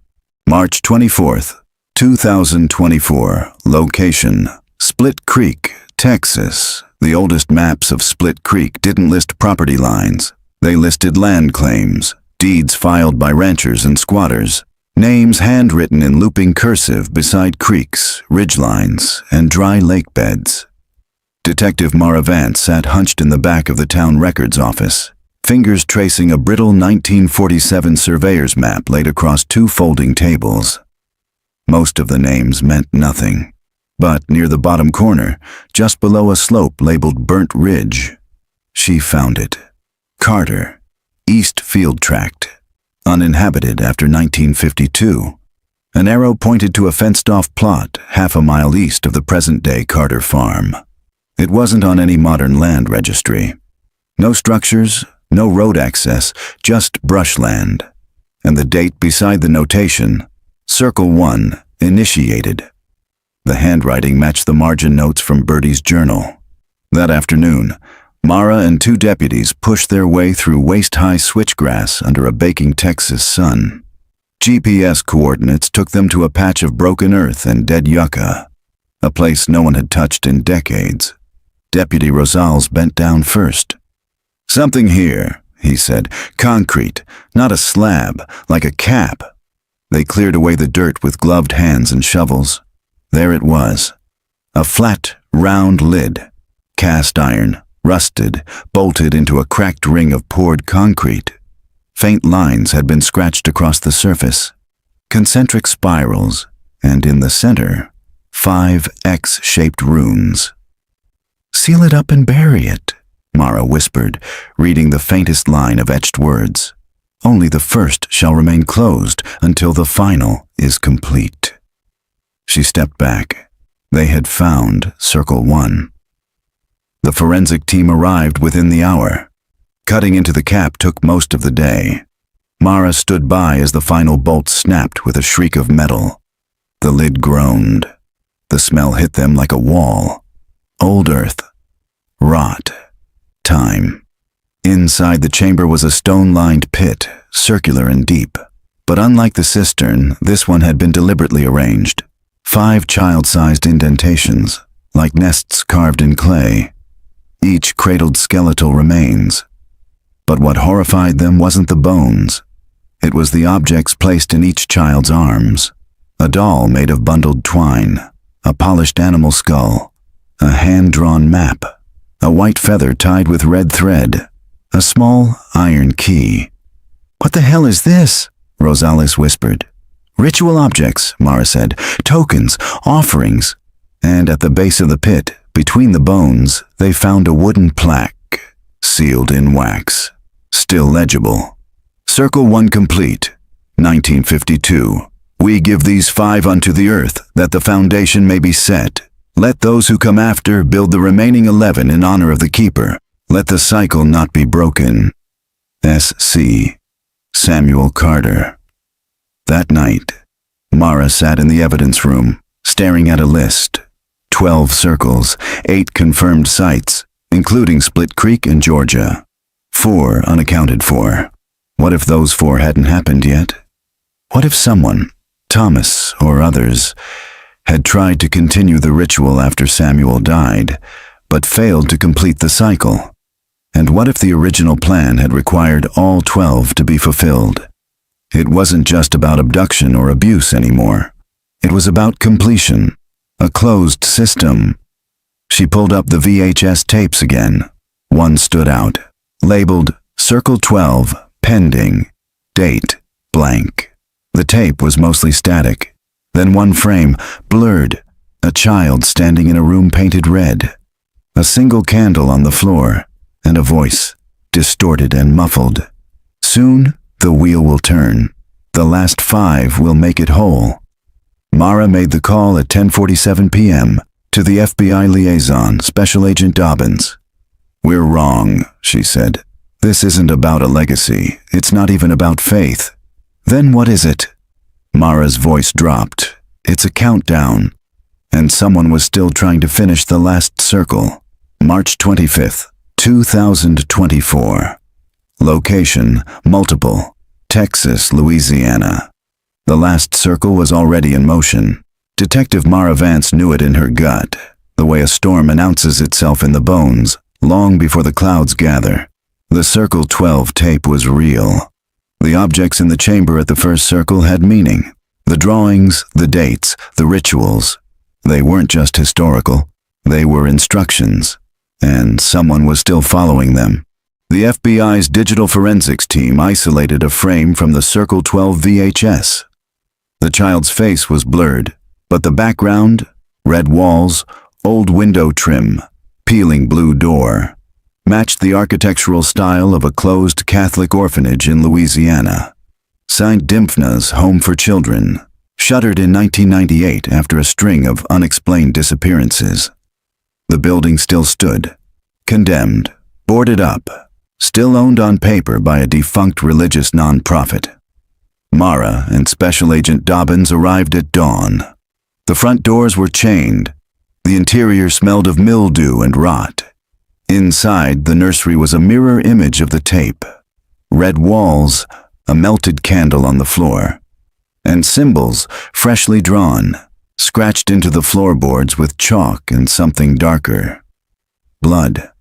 March 24th, 2024. Location: Split Creek, Texas. The oldest maps of Split Creek didn't list property lines. They listed land claims, deeds filed by ranchers and squatters, names handwritten in looping cursive beside creeks, ridgelines, and dry lake beds. Detective Mara Vance sat hunched in the back of the town records office, fingers tracing a brittle 1947 surveyor's map laid across 2 folding tables. Most of the names meant nothing, but near the bottom corner, just below a slope labeled Burnt Ridge, she found it. Carter, East Field Tract, uninhabited after 1952. An arrow pointed to a fenced-off plot half a mile east of the present-day Carter farm. It wasn't on any modern land registry. No structures, no road access, just brushland. And the date beside the notation, Circle 1, initiated. The handwriting matched the margin notes from Bertie's journal. That afternoon, Mara and 2 deputies pushed their way through waist-high switchgrass under a baking Texas sun. GPS coordinates took them to a patch of broken earth and dead yucca, a place no one had touched in decades. Deputy Rosales bent down first. "Something here," he said. "Concrete, not a slab, like a cap." They cleared away the dirt with gloved hands and shovels. There it was. A flat, round lid, cast iron, rusted, bolted into a cracked ring of poured concrete. Faint lines had been scratched across the surface, concentric spirals, and in the center, 5 X-shaped runes. "Seal it up and bury it," Mara whispered, reading the faintest line of etched words. "Only the first shall remain closed until the final is complete." She stepped back. They had found Circle 1. The forensic team arrived within the hour. Cutting into the cap took most of the day. Mara stood by as the final bolt snapped with a shriek of metal. The lid groaned. The smell hit them like a wall. Old earth. Rot. Time. Inside the chamber was a stone-lined pit, circular and deep. But unlike the cistern, this one had been deliberately arranged. 5 child-sized indentations, like nests carved in clay. Each cradled skeletal remains. But what horrified them wasn't the bones. It was the objects placed in each child's arms. A doll made of bundled twine, a polished animal skull, a hand-drawn map, a white feather tied with red thread, a small iron key. "What the hell is this?" Rosales whispered. "Ritual objects," Mara said. "Tokens, offerings." And at the base of the pit, between the bones, they found a wooden plaque, sealed in wax, still legible. "Circle 1 complete, 1952. We give these 5 unto the earth, that the foundation may be set. Let those who come after build the remaining 11 in honor of the keeper. Let the cycle not be broken. S.C. Samuel Carter." That night, Mara sat in the evidence room, staring at a list. 12 circles, 8 confirmed sites, including Split Creek in Georgia. 4 unaccounted for. What if those 4 hadn't happened yet? What if someone, Thomas or others, had tried to continue the ritual after Samuel died, but failed to complete the cycle? And what if the original plan had required all 12 to be fulfilled? It wasn't just about abduction or abuse anymore. It was about completion, a closed system. She pulled up the VHS tapes again. One stood out, labeled Circle 12, pending, date, blank. The tape was mostly static. Then one frame, blurred, a child standing in a room painted red. A single candle on the floor, and a voice, distorted and muffled. "Soon, the wheel will turn. The last 5 will make it whole." Mara made the call at 10:47 p.m. to the FBI liaison, Special Agent Dobbins. "We're wrong," she said. "This isn't about a legacy. It's not even about faith." "Then what is it?" Mara's voice dropped. "It's a countdown." And someone was still trying to finish the last circle. March 25th, 2024. Location, multiple. Texas, Louisiana. The last circle was already in motion. Detective Mara Vance knew it in her gut, the way a storm announces itself in the bones, long before the clouds gather. The Circle 12 tape was real. The objects in the chamber at the first circle had meaning. The drawings, the dates, the rituals. They weren't just historical. They were instructions. And someone was still following them. The FBI's digital forensics team isolated a frame from the Circle 12 VHS. The child's face was blurred, but the background, red walls, old window trim, peeling blue door, matched the architectural style of a closed Catholic orphanage in Louisiana. St. Dimphna's Home for Children, shuttered in 1998 after a string of unexplained disappearances. The building still stood, condemned, boarded up, still owned on paper by a defunct religious nonprofit. Mara and Special Agent Dobbins arrived at dawn. The front doors were chained. The interior smelled of mildew and rot. Inside, the nursery was a mirror image of the tape. Red walls, a melted candle on the floor, and symbols, freshly drawn, scratched into the floorboards with chalk and something darker. Blood.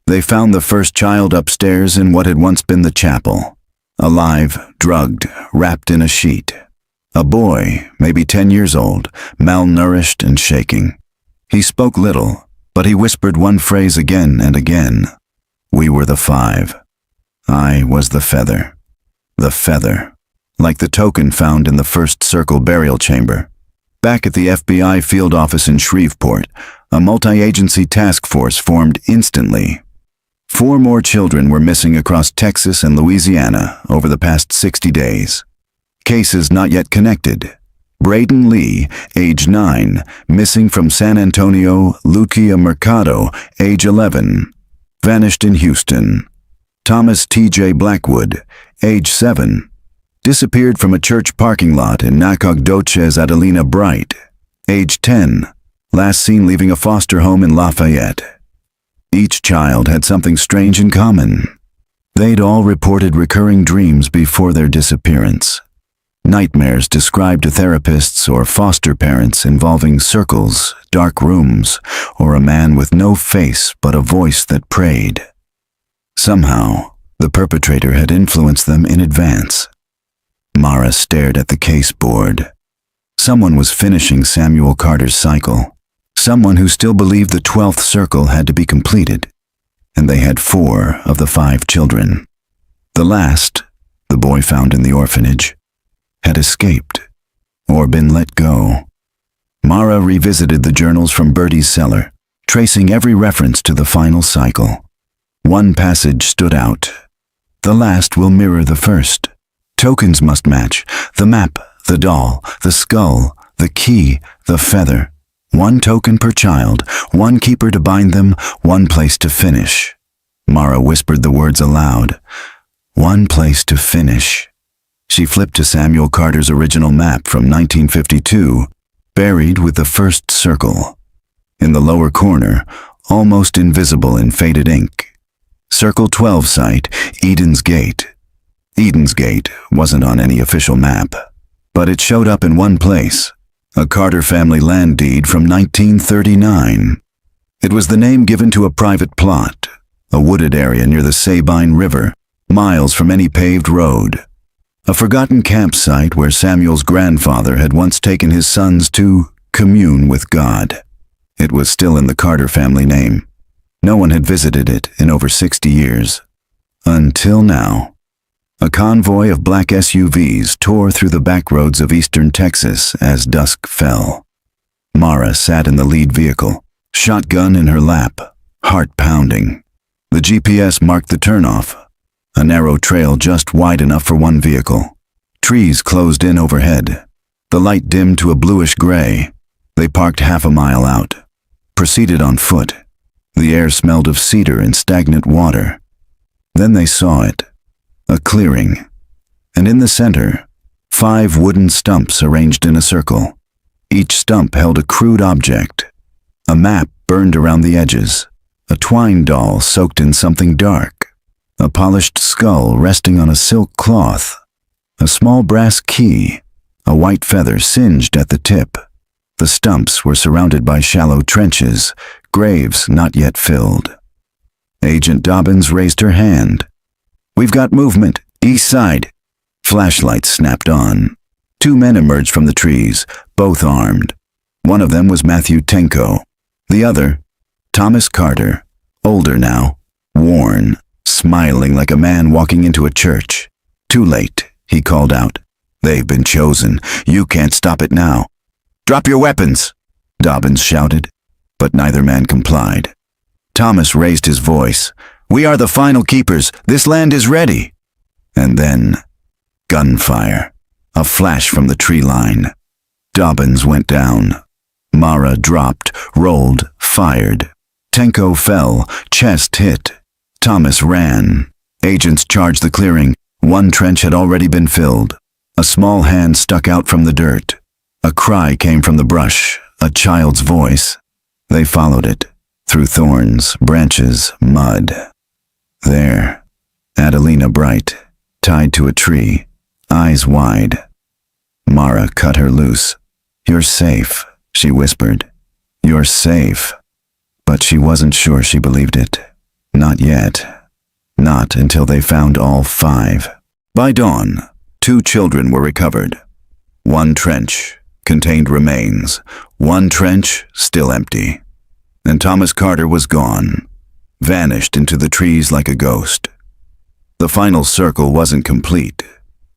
They found the first child upstairs in what had once been the chapel. Alive, drugged, wrapped in a sheet. A boy, maybe 10 years old, malnourished and shaking. He spoke little, but he whispered one phrase again and again. We were the 5. I was the feather. The feather. Like the token found in the first circle burial chamber. Back at the FBI field office in Shreveport, a multi-agency task force formed instantly. 4 more children were missing across Texas and Louisiana over the past 60 days. Cases not yet connected. Braden Lee, age 9, missing from San Antonio. Lucia Mercado, age 11, vanished in Houston. Thomas T.J. Blackwood, age 7, disappeared from a church parking lot in Nacogdoches. Adelina Bright, age 10, last seen leaving a foster home in Lafayette. Each child had something strange in common. They'd all reported recurring dreams before their disappearance. Nightmares described to therapists or foster parents involving circles, dark rooms, or a man with no face but a voice that prayed. Somehow, the perpetrator had influenced them in advance. Mara stared at the case board. Someone was finishing Samuel Carter's cycle. Someone who still believed the 12th circle had to be completed. And they had 4 of the 5 children. The last, the boy found in the orphanage, had escaped or been let go. Mara revisited the journals from Bertie's cellar, tracing every reference to the final cycle. One passage stood out. The last will mirror the first. Tokens must match. The map, the doll, the skull, the key, the feather. 1 token per child, 1 keeper to bind them, 1 place to finish. Mara whispered the words aloud. 1 place to finish. She flipped to Samuel Carter's original map from 1952, buried with the first circle. In the lower corner, almost invisible in faded ink, Circle 12 site, Eden's Gate. Eden's Gate wasn't on any official map, but it showed up in one place, a Carter family land deed from 1939. It was the name given to a private plot, a wooded area near the Sabine River, miles from any paved road. A forgotten campsite where Samuel's grandfather had once taken his sons to commune with God. It was still in the Carter family name. No one had visited it in over 60 years. Until now. A convoy of black SUVs tore through the back roads of eastern Texas as dusk fell. Mara sat in the lead vehicle, shotgun in her lap, heart pounding. The GPS marked the turnoff. A narrow trail just wide enough for 1 vehicle. Trees closed in overhead. The light dimmed to a bluish gray. They parked half a mile out. Proceeded on foot. The air smelled of cedar and stagnant water. Then they saw it. A clearing. And in the center, 5 wooden stumps arranged in a circle. Each stump held a crude object. A map burned around the edges. A twine doll soaked in something dark. A polished skull resting on a silk cloth. A small brass key. A white feather singed at the tip. The stumps were surrounded by shallow trenches, graves not yet filled. Agent Dobbins raised her hand. We've got movement, east side. Flashlights snapped on. 2 men emerged from the trees, both armed. One of them was Matthew Tenko. The other, Thomas Carter, older now, worn, smiling like a man walking into a church. Too late, he called out. They've been chosen. You can't stop it now. Drop your weapons, Dobbins shouted, but neither man complied. Thomas raised his voice. We are the final keepers. This land is ready. And then, gunfire. A flash from the tree line. Dobbins went down. Mara dropped, rolled, fired. Tenko fell, chest hit. Thomas ran. Agents charged the clearing. One trench had already been filled. A small hand stuck out from the dirt. A cry came from the brush, a child's voice. They followed it, through thorns, branches, mud. There, Adelina Bright, tied to a tree, eyes wide. Mara cut her loose. "You're safe," she whispered. "You're safe." But she wasn't sure she believed it. Not yet. Not until they found all 5. By dawn, 2 children were recovered. One trench contained remains. One trench still empty. And Thomas Carter was gone, vanished into the trees like a ghost. The final circle wasn't complete,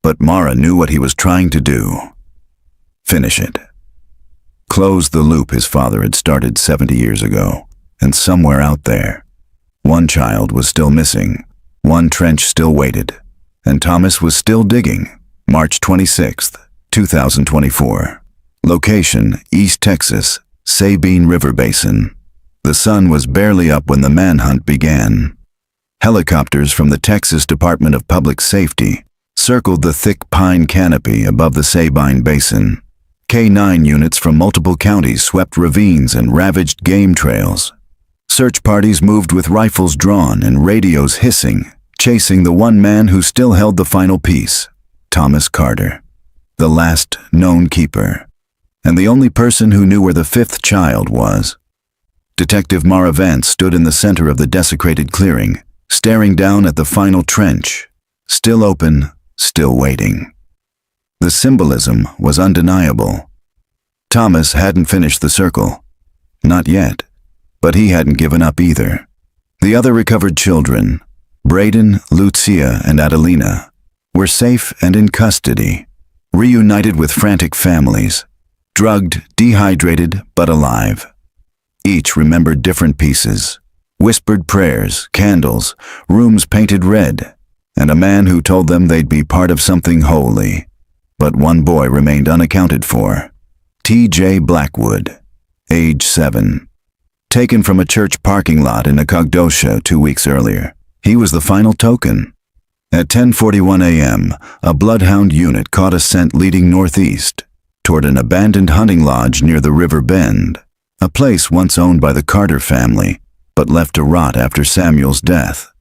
but Mara knew what he was trying to do. Finish it. Close the loop his father had started 70 years ago, and somewhere out there, one child was still missing, one trench still waited, and Thomas was still digging. March 26th, 2024. Location, East Texas, Sabine River Basin. The sun was barely up when the manhunt began. Helicopters from the Texas Department of Public Safety circled the thick pine canopy above the Sabine Basin. K-9 units from multiple counties swept ravines and ravaged game trails. Search parties moved with rifles drawn and radios hissing, chasing the one man who still held the final piece, Thomas Carter, the last known keeper, and the only person who knew where the 5th child was. Detective Mara Vance stood in the center of the desecrated clearing, staring down at the final trench, still open, still waiting. The symbolism was undeniable. Thomas hadn't finished the circle. Not yet, but he hadn't given up either. The other recovered children, Braden, Lucia, and Adelina, were safe and in custody, reunited with frantic families, drugged, dehydrated, but alive. Each remembered different pieces, whispered prayers, candles, rooms painted red, and a man who told them they'd be part of something holy. But one boy remained unaccounted for. T.J. Blackwood, age 7. Taken from a church parking lot in Nacogdoches 2 weeks earlier, he was the final token. At 10:41 a.m., a bloodhound unit caught a scent leading northeast, toward an abandoned hunting lodge near the river bend, a place once owned by the Carter family, but left to rot after Samuel's death.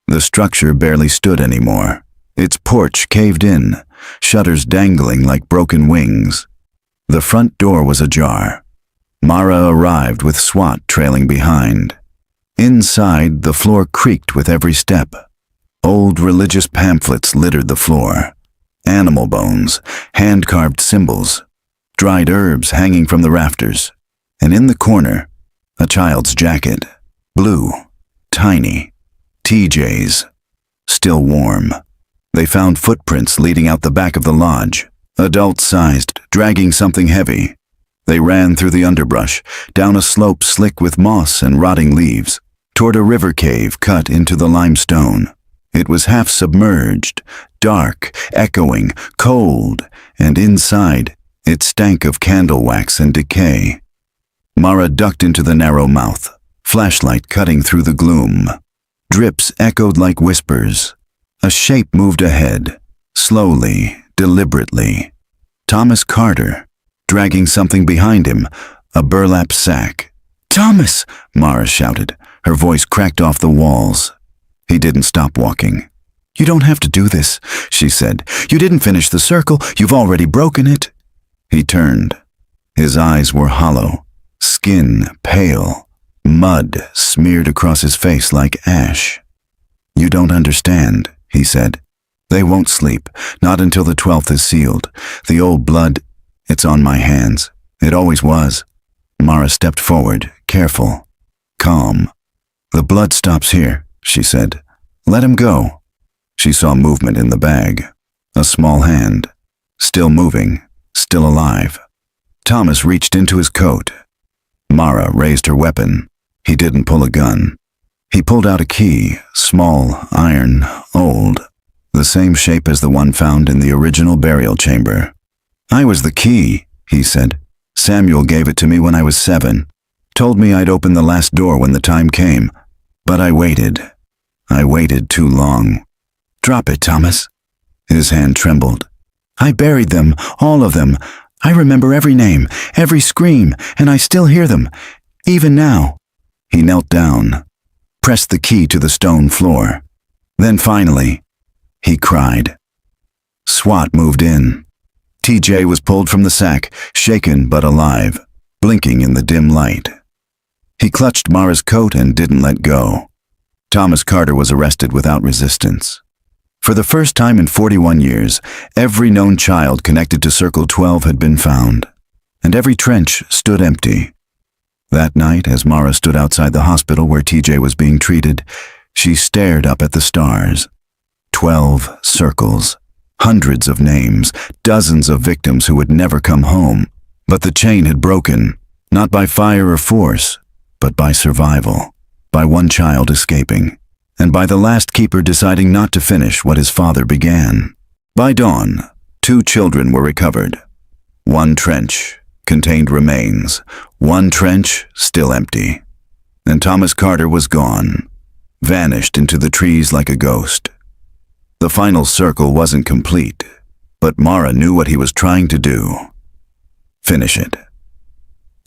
The structure barely stood anymore. Its porch caved in, shutters dangling like broken wings. The front door was ajar. Mara arrived with SWAT trailing behind. Inside, the floor creaked with every step. Old religious pamphlets littered the floor. Animal bones, hand-carved symbols, dried herbs hanging from the rafters. And in the corner, a child's jacket, blue, tiny, TJ's, still warm. They found footprints leading out the back of the lodge, adult-sized, dragging something heavy. They ran through the underbrush, down a slope slick with moss and rotting leaves, toward a river cave cut into the limestone. It was half submerged, dark, echoing, cold, and inside, it stank of candle wax and decay. Mara ducked into the narrow mouth, flashlight cutting through the gloom. Drips echoed like whispers. A shape moved ahead, slowly, deliberately. Thomas Carter, dragging something behind him, a burlap sack. "Thomas!" Mara shouted, her voice cracked off the walls. He didn't stop walking. "You don't have to do this," she said. "You didn't finish the circle. You've already broken it." He turned. His eyes were hollow, skin pale, mud smeared across his face like ash. "You don't understand," he said. "They won't sleep, not until the 12th is sealed. The old blood, it's on my hands. It always was." Mara stepped forward, careful, calm. "The blood stops here," she said. "Let him go." She saw movement in the bag. A small hand. Still moving, still alive. Thomas reached into his coat. Mara raised her weapon. He didn't pull a gun. He pulled out a key, small, iron, old, the same shape as the one found in the original burial chamber. "I was the key," he said. "Samuel gave it to me when I was 7. Told me I'd open the last door when the time came. But I waited. I waited too long." "Drop it, Thomas." His hand trembled. "I buried them, all of them. I remember every name, every scream, and I still hear them, even now." He knelt down, pressed the key to the stone floor. Then finally, he cried. SWAT moved in. TJ was pulled from the sack, shaken but alive, blinking in the dim light. He clutched Mara's coat and didn't let go. Thomas Carter was arrested without resistance. For the first time in 41 years, every known child connected to Circle 12 had been found, and every trench stood empty. That night, as Mara stood outside the hospital where TJ was being treated, she stared up at the stars. 12 circles, hundreds of names, dozens of victims who would never come home. But the chain had broken, not by fire or force, but by survival, by one child escaping, and by the last keeper deciding not to finish what his father began. By dawn, 2 children were recovered. One trench contained remains, one trench still empty. And Thomas Carter was gone, vanished into the trees like a ghost. The final circle wasn't complete, but Mara knew what he was trying to do. Finish it.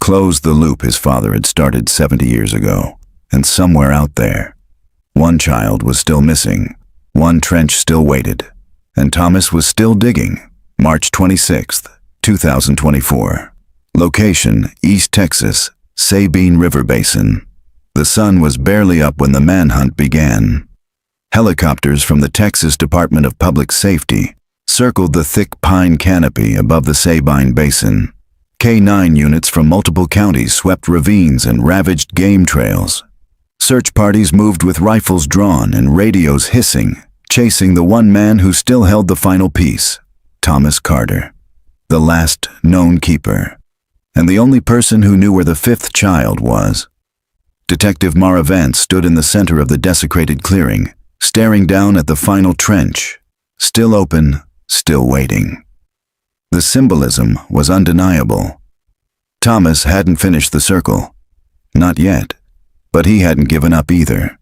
Close the loop his father had started 70 years ago, and somewhere out there, one child was still missing, one trench still waited, and Thomas was still digging. March 26, 2024. Location, East Texas, Sabine River Basin. The sun was barely up when the manhunt began. Helicopters from the Texas Department of Public Safety circled the thick pine canopy above the Sabine Basin. K-9 units from multiple counties swept ravines and ravaged game trails. Search parties moved with rifles drawn and radios hissing, chasing the one man who still held the final piece, Thomas Carter, the last known keeper, and the only person who knew where the 5th child was. Detective Mara Vance stood in the center of the desecrated clearing, staring down at the final trench, still open, still waiting. The symbolism was undeniable. Thomas hadn't finished the circle. Not yet. But he hadn't given up either.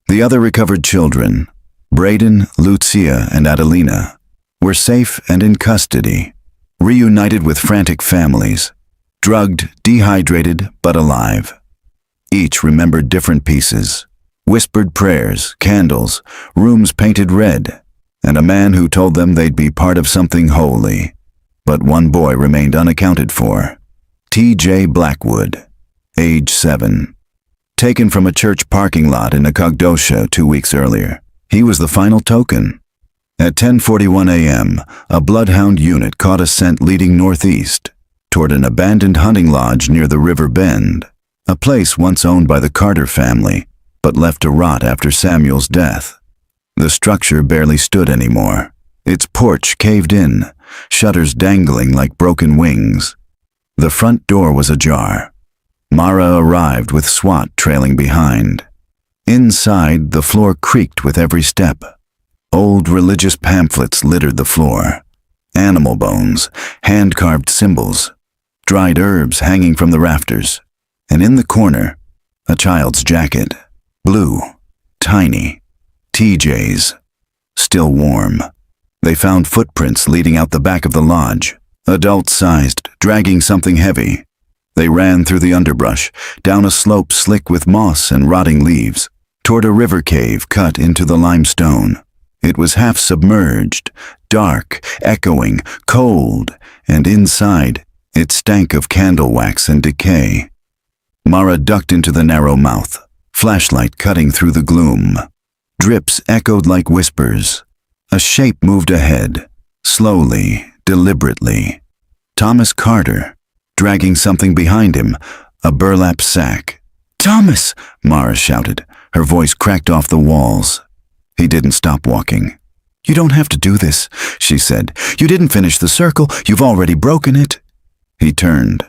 The other recovered children, Braden, Lucia, and Adelina, were safe and in custody, reunited with frantic families, drugged, dehydrated, but alive. Each remembered different pieces, whispered prayers, candles, rooms painted red, and a man who told them they'd be part of something holy. But one boy remained unaccounted for. TJ Blackwood, age 7. Taken from a church parking lot in Nacogdoches 2 weeks earlier. He was the final token. At 10:41 a.m., a bloodhound unit caught a scent leading northeast, toward an abandoned hunting lodge near the river bend, a place once owned by the Carter family, but left to rot after Samuel's death. The structure barely stood anymore. Its porch caved in, shutters dangling like broken wings. The front door was ajar. Mara arrived with SWAT trailing behind. Inside, the floor creaked with every step. Old religious pamphlets littered the floor. Animal bones, hand-carved symbols, dried herbs hanging from the rafters. And in the corner, a child's jacket. Blue, tiny, TJ's, still warm. They found footprints leading out the back of the lodge, adult-sized, dragging something heavy. They ran through the underbrush, down a slope slick with moss and rotting leaves, toward a river cave cut into the limestone. It was half submerged, dark, echoing, cold, and inside, it stank of candle wax and decay. Mara ducked into the narrow mouth, flashlight cutting through the gloom. Drips echoed like whispers. A shape moved ahead, slowly, deliberately. Thomas Carter, dragging something behind him, a burlap sack. "Thomas!" Mara shouted. Her voice cracked off the walls. He didn't stop walking. "You don't have to do this," she said. "You didn't finish the circle. You've already broken it." He turned.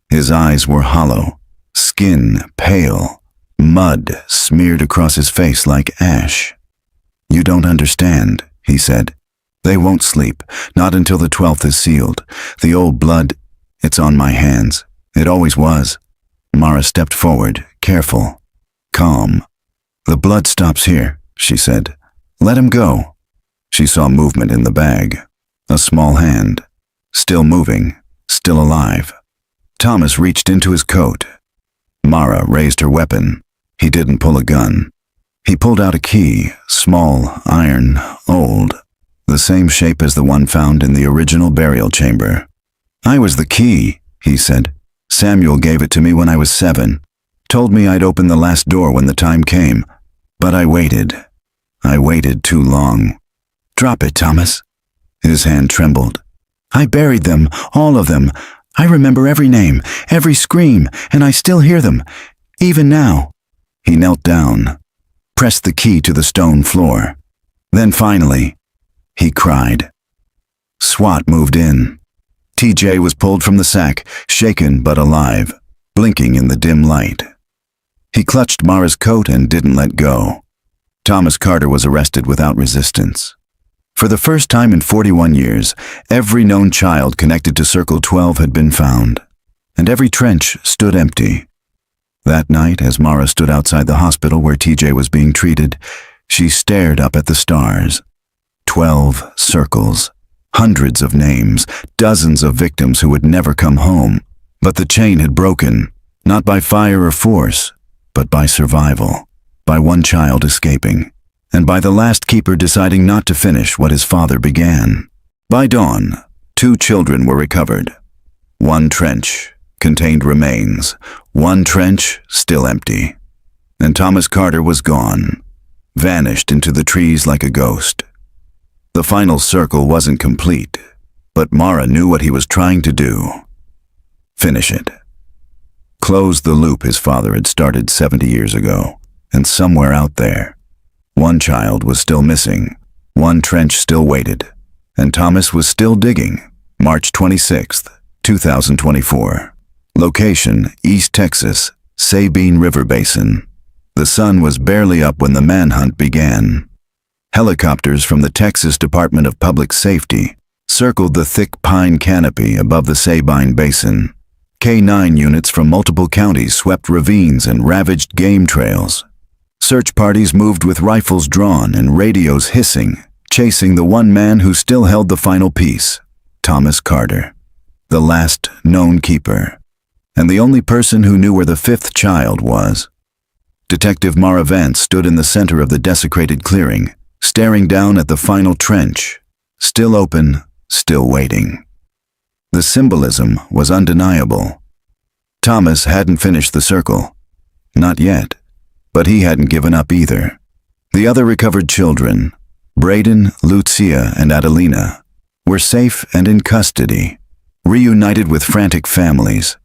His eyes were hollow, skin pale, mud smeared across his face like ash. "You don't understand," he said. "They won't sleep, not until the 12th is sealed. The old blood..." It's on my hands. It always was. Mara stepped forward, careful, calm. The blood stops here, she said. Let him go. She saw movement in the bag. A small hand. Still moving, still alive. Thomas reached into his coat. Mara raised her weapon. He didn't pull a gun. He pulled out a key, small, iron, old, the same shape as the one found in the original burial chamber. I was the key, he said. Samuel gave it to me when I was 7. Told me I'd open the last door when the time came. But I waited. I waited too long. Drop it, Thomas. His hand trembled. I buried them, all of them. I remember every name, every scream, and I still hear them, even now. He knelt down, pressed the key to the stone floor. Then finally, he cried. SWAT moved in. TJ was pulled from the sack, shaken but alive, blinking in the dim light. He clutched Mara's coat and didn't let go. Thomas Carter was arrested without resistance. For the first time in 41 years, every known child connected to Circle 12 had been found, and every trench stood empty. That night, as Mara stood outside the hospital where TJ was being treated, she stared up at the stars. 12 circles, hundreds of names, dozens of victims who would never come home. But the chain had broken, not by fire or force, but by survival, by one child escaping, and by the last keeper deciding not to finish what his father began. By dawn, 2 children were recovered. One trench contained remains, one trench still empty. And Thomas Carter was gone, vanished into the trees like a ghost. The final circle wasn't complete, but Mara knew what he was trying to do. Finish it. Close the loop his father had started 70 years ago, and somewhere out there, one child was still missing, one trench still waited, and Thomas was still digging. March 26th, 2024. Location, East Texas, Sabine River Basin. The sun was barely up when the manhunt began. Helicopters from the Texas Department of Public Safety circled the thick pine canopy above the Sabine Basin. K-9 units from multiple counties swept ravines and ravaged game trails. Search parties moved with rifles drawn and radios hissing, chasing the one man who still held the final piece, Thomas Carter, the last known keeper, and the only person who knew where the 5th child was. Detective Mara Vance stood in the center of the desecrated clearing, staring down at the final trench, still open, still waiting. The symbolism was undeniable. Thomas hadn't finished the circle. Not yet. But he hadn't given up either. The other recovered children, Braden, Lucia, and Adelina, were safe and in custody, reunited with frantic families,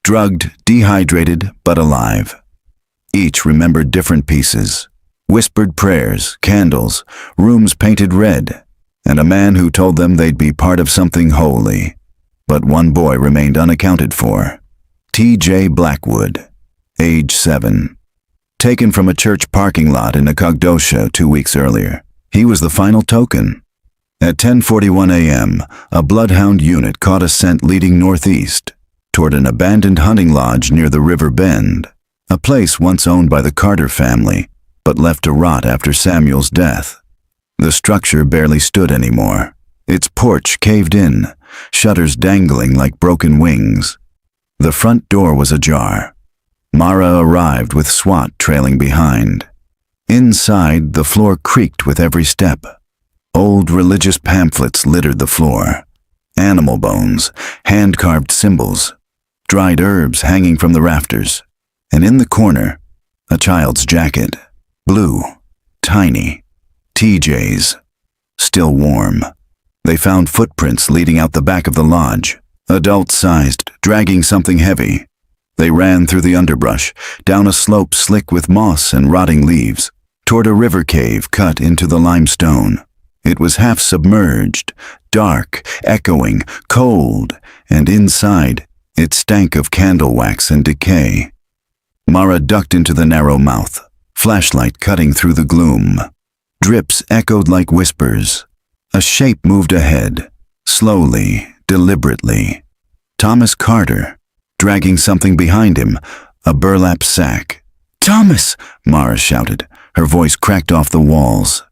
drugged, dehydrated, but alive. Each remembered different pieces, whispered prayers, candles, rooms painted red, and a man who told them they'd be part of something holy. But one boy remained unaccounted for. T.J. Blackwood, age 7. Taken from a church parking lot in Nacogdoches 2 weeks earlier. He was the final token. At 10:41 a.m., a bloodhound unit caught a scent leading northeast, toward an abandoned hunting lodge near the River Bend, a place once owned by the Carter family, but left to rot after Samuel's death. The structure barely stood anymore. Its porch caved in, shutters dangling like broken wings. The front door was ajar. Mara arrived with SWAT trailing behind. Inside, the floor creaked with every step. Old religious pamphlets littered the floor. Animal bones, hand-carved symbols, dried herbs hanging from the rafters. And in the corner, a child's jacket. Blue, tiny, TJ's, still warm. They found footprints leading out the back of the lodge, adult-sized, dragging something heavy. They ran through the underbrush, down a slope slick with moss and rotting leaves, toward a river cave cut into the limestone. It was half submerged, dark, echoing, cold, and inside, it stank of candle wax and decay. Mara ducked into the narrow mouth, flashlight cutting through the gloom. Drips echoed like whispers. A shape moved ahead, slowly, deliberately. Thomas Carter, dragging something behind him, a burlap sack. "Thomas!" Mara shouted. Her voice cracked off the walls.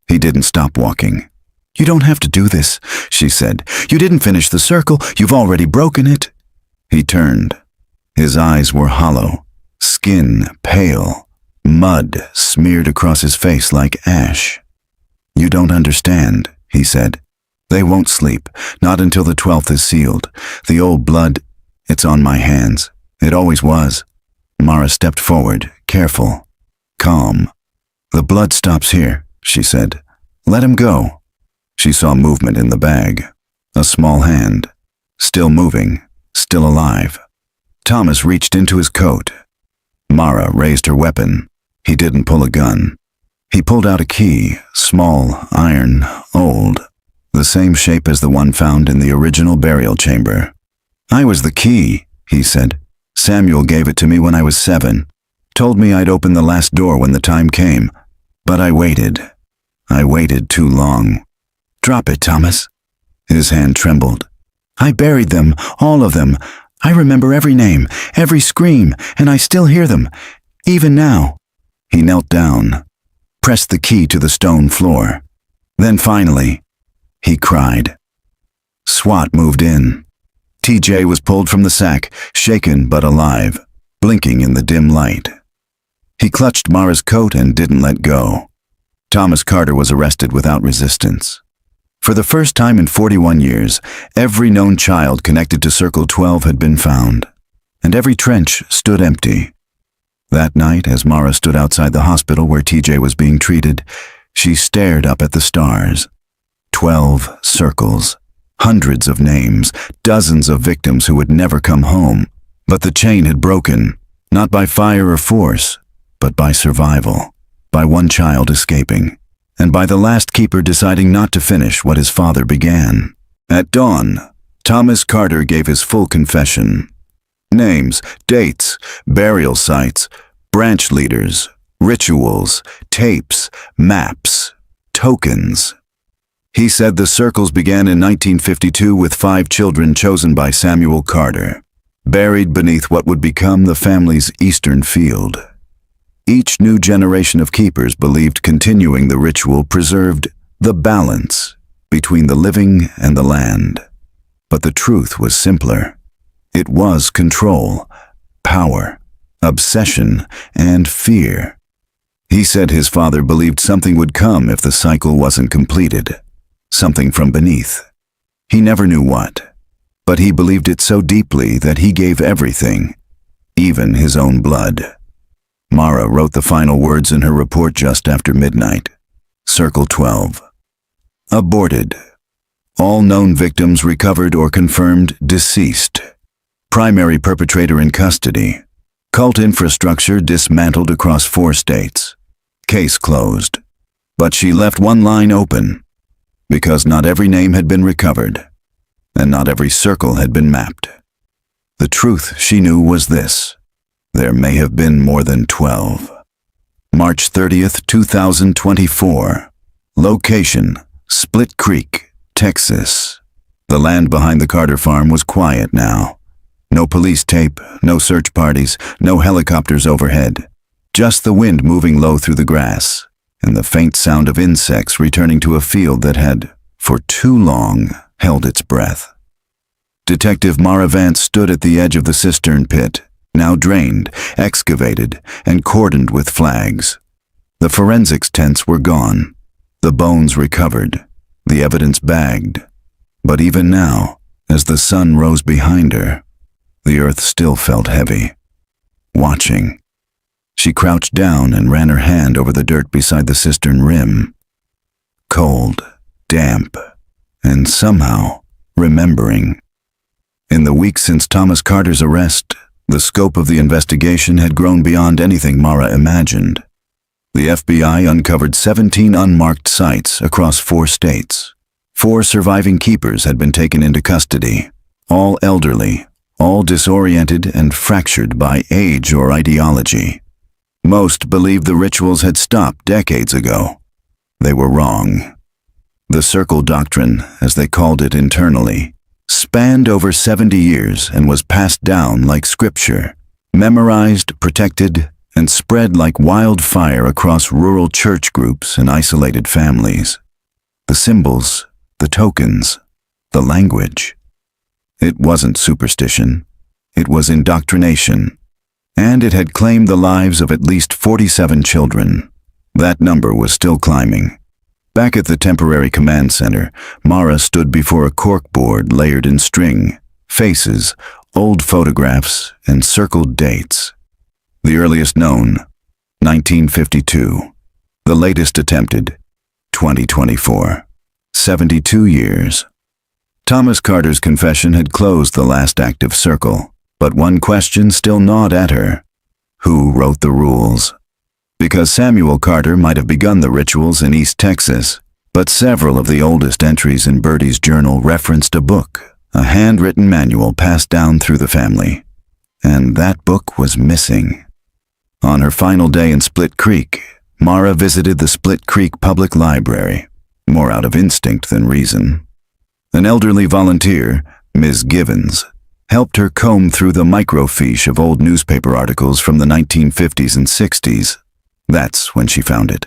He didn't stop walking. "You don't have to do this," she said. "You didn't finish the circle. You've already broken it." He turned. His eyes were hollow, skin pale, mud smeared across his face like ash. "You don't understand," he said. "They won't sleep, not until the 12th is sealed. The old blood, it's on my hands. It always was." Mara stepped forward, careful, calm. "The blood stops here," she said. "Let him go." She saw movement in the bag. A small hand. Still moving, still alive. Thomas reached into his coat. Mara raised her weapon. He didn't pull a gun. He pulled out a key, small, iron, old, the same shape as the one found in the original burial chamber. "I was the key," he said. "Samuel gave it to me when I was 7. Told me I'd open the last door when the time came. But I waited. I waited too long." "Drop it, Thomas." His hand trembled. "I buried them, all of them. I remember every name, every scream, and I still hear them, even now." He knelt down, pressed the key to the stone floor. Then finally, he cried. SWAT moved in. TJ was pulled from the sack, shaken but alive, blinking in the dim light. He clutched Mara's coat and didn't let go. Thomas Carter was arrested without resistance. For the first time in 41 years, every known child connected to Circle 12 had been found, and every trench stood empty. That night, as Mara stood outside the hospital where TJ was being treated, she stared up at the stars. 12 circles, hundreds of names, dozens of victims who would never come home. But the chain had broken, not by fire or force, but by survival, by one child escaping, and by the last keeper deciding not to finish what his father began. At dawn, Thomas Carter gave his full confession. Names, dates, burial sites, branch leaders, rituals, tapes, maps, tokens. He said the circles began in 1952 with 5 children chosen by Samuel Carter, buried beneath what would become the family's eastern field. Each new generation of keepers believed continuing the ritual preserved the balance between the living and the land. But the truth was simpler. It was control, power, obsession, and fear. He said his father believed something would come if the cycle wasn't completed, something from beneath. He never knew what, but he believed it so deeply that he gave everything, even his own blood. Mara wrote the final words in her report just after midnight. Circle 12. Aborted. All known victims recovered or confirmed deceased. Primary perpetrator in custody. Cult infrastructure dismantled across 4 states. Case closed. But she left one line open, because not every name had been recovered, and not every circle had been mapped. The truth she knew was this: there may have been more than 12. March 30th, 2024. Location: Split Creek, Texas. The land behind the Carter farm was quiet now. No police tape, no search parties, no helicopters overhead. Just the wind moving low through the grass, and the faint sound of insects returning to a field that had, for too long, held its breath. Detective Mara Vance stood at the edge of the cistern pit, now drained, excavated, and cordoned with flags. The forensics tents were gone, the bones recovered, the evidence bagged. But even now, as the sun rose behind her, the earth still felt heavy. Watching. She crouched down and ran her hand over the dirt beside the cistern rim. Cold, damp, and somehow remembering. In the weeks since Thomas Carter's arrest, the scope of the investigation had grown beyond anything Mara imagined. The FBI uncovered 17 unmarked sites across 4 states. 4 surviving keepers had been taken into custody, all elderly, all disoriented and fractured by age or ideology. Most believed the rituals had stopped decades ago. They were wrong. The circle doctrine, as they called it internally, spanned over 70 years and was passed down like scripture, memorized, protected, and spread like wildfire across rural church groups and isolated families. The symbols, the tokens, the language. It wasn't superstition. It was indoctrination. And it had claimed the lives of at least 47 children. That number was still climbing. Back at the temporary command center, Mara stood before a corkboard layered in string, faces, old photographs, and circled dates. The earliest known, 1952. The latest attempted, 2024. 72 years. Thomas Carter's confession had closed the last active circle, but one question still gnawed at her. Who wrote the rules? Because Samuel Carter might have begun the rituals in East Texas, but several of the oldest entries in Birdie's journal referenced a book, a handwritten manual passed down through the family. And that book was missing. On her final day in Split Creek, Mara visited the Split Creek Public Library, more out of instinct than reason. An elderly volunteer, Ms. Givens, helped her comb through the microfiche of old newspaper articles from the 1950s and 60s. That's when she found it.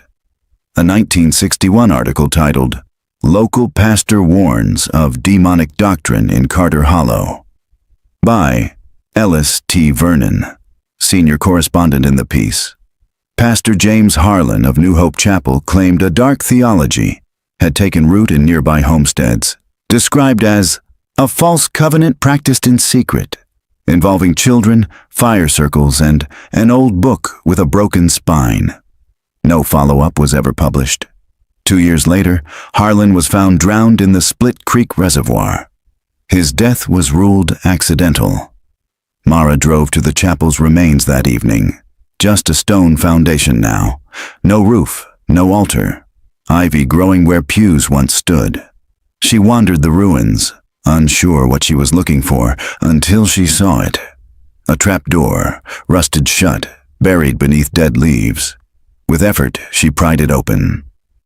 A 1961 article titled, "Local Pastor Warns of Demonic Doctrine in Carter Hollow," by Ellis T. Vernon, senior correspondent in the piece. Pastor James Harlan of New Hope Chapel claimed a dark theology had taken root in nearby homesteads, described as a false covenant practiced in secret, involving children, fire circles, and an old book with a broken spine. No follow-up was ever published. 2 years later, Harlan was found drowned in the Split Creek Reservoir. His death was ruled accidental. Mara drove to the chapel's remains that evening. Just a stone foundation now. No roof, no altar. Ivy growing where pews once stood. She wandered the ruins, unsure what she was looking for, until she saw it. A trapdoor, rusted shut, buried beneath dead leaves. With effort, she pried it open.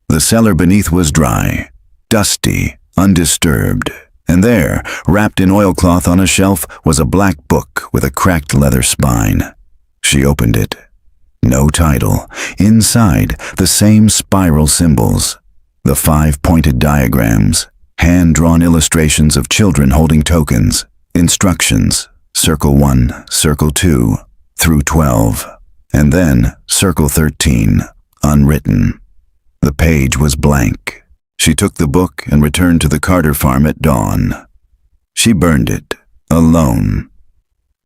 The cellar beneath was dry, dusty, undisturbed, and there, wrapped in oilcloth on a shelf, was a black book with a cracked leather spine. She opened it. No title. Inside, the same spiral symbols. The 5-pointed diagrams. Hand-drawn illustrations of children holding tokens. Instructions. Circle 1, Circle 2, through 12. And then, Circle 13, unwritten. The page was blank. She took the book and returned to the Carter farm at dawn. She burned it, alone.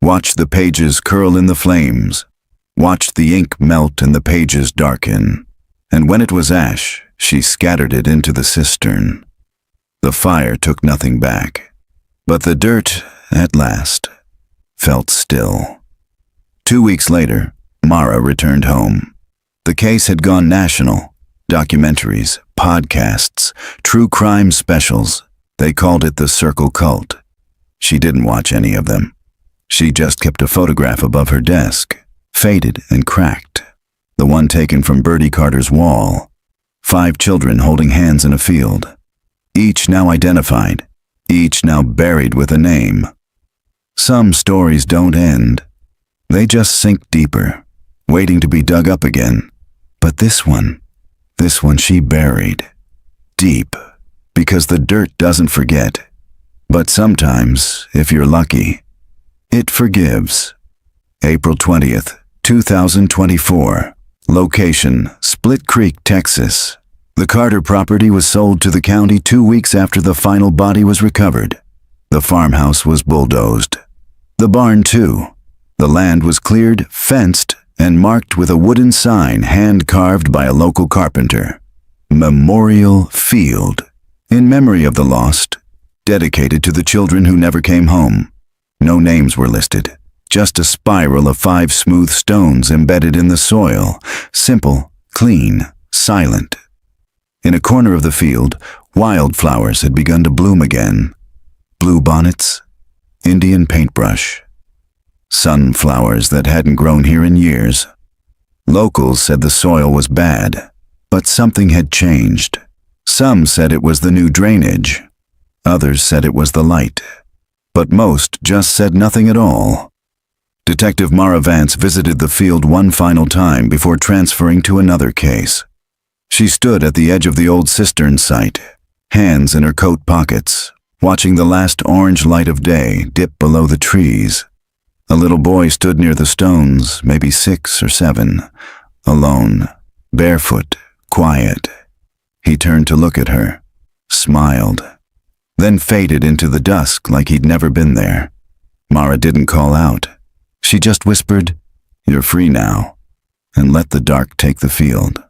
Watched the pages curl in the flames. Watched the ink melt and the pages darken. And when it was ash, she scattered it into the cistern. The fire took nothing back. But the dirt, at last, felt still. 2 weeks later, Mara returned home. The case had gone national. Documentaries, podcasts, true crime specials. They called it the Circle Cult. She didn't watch any of them. She just kept a photograph above her desk, faded and cracked. The one taken from Birdie Carter's wall. 5 children holding hands in a field. Each now identified, each now buried with a name. Some stories don't end. They just sink deeper, waiting to be dug up again. But this one she buried. Deep, because the dirt doesn't forget. But sometimes, if you're lucky, it forgives. April 20th, 2024. Location, Split Creek, Texas. The Carter property was sold to the county 2 weeks after the final body was recovered. The farmhouse was bulldozed. The barn too. The land was cleared, fenced, and marked with a wooden sign hand-carved by a local carpenter. Memorial Field, in memory of the lost, dedicated to the children who never came home. No names were listed, just a spiral of 5 smooth stones embedded in the soil, simple, clean, silent. In a corner of the field, wildflowers had begun to bloom again. Bluebonnets, Indian paintbrush. Sunflowers that hadn't grown here in years. Locals said the soil was bad, but something had changed. Some said it was the new drainage. Others said it was the light, but most just said nothing at all. Detective Mara Vance visited the field one final time before transferring to another case. She stood at the edge of the old cistern site, hands in her coat pockets, watching the last orange light of day dip below the trees. A little boy stood near the stones, maybe 6 or 7, alone, barefoot, quiet. He turned to look at her, smiled, then faded into the dusk like he'd never been there. Mara didn't call out. She just whispered, "You're free now," and let the dark take the field.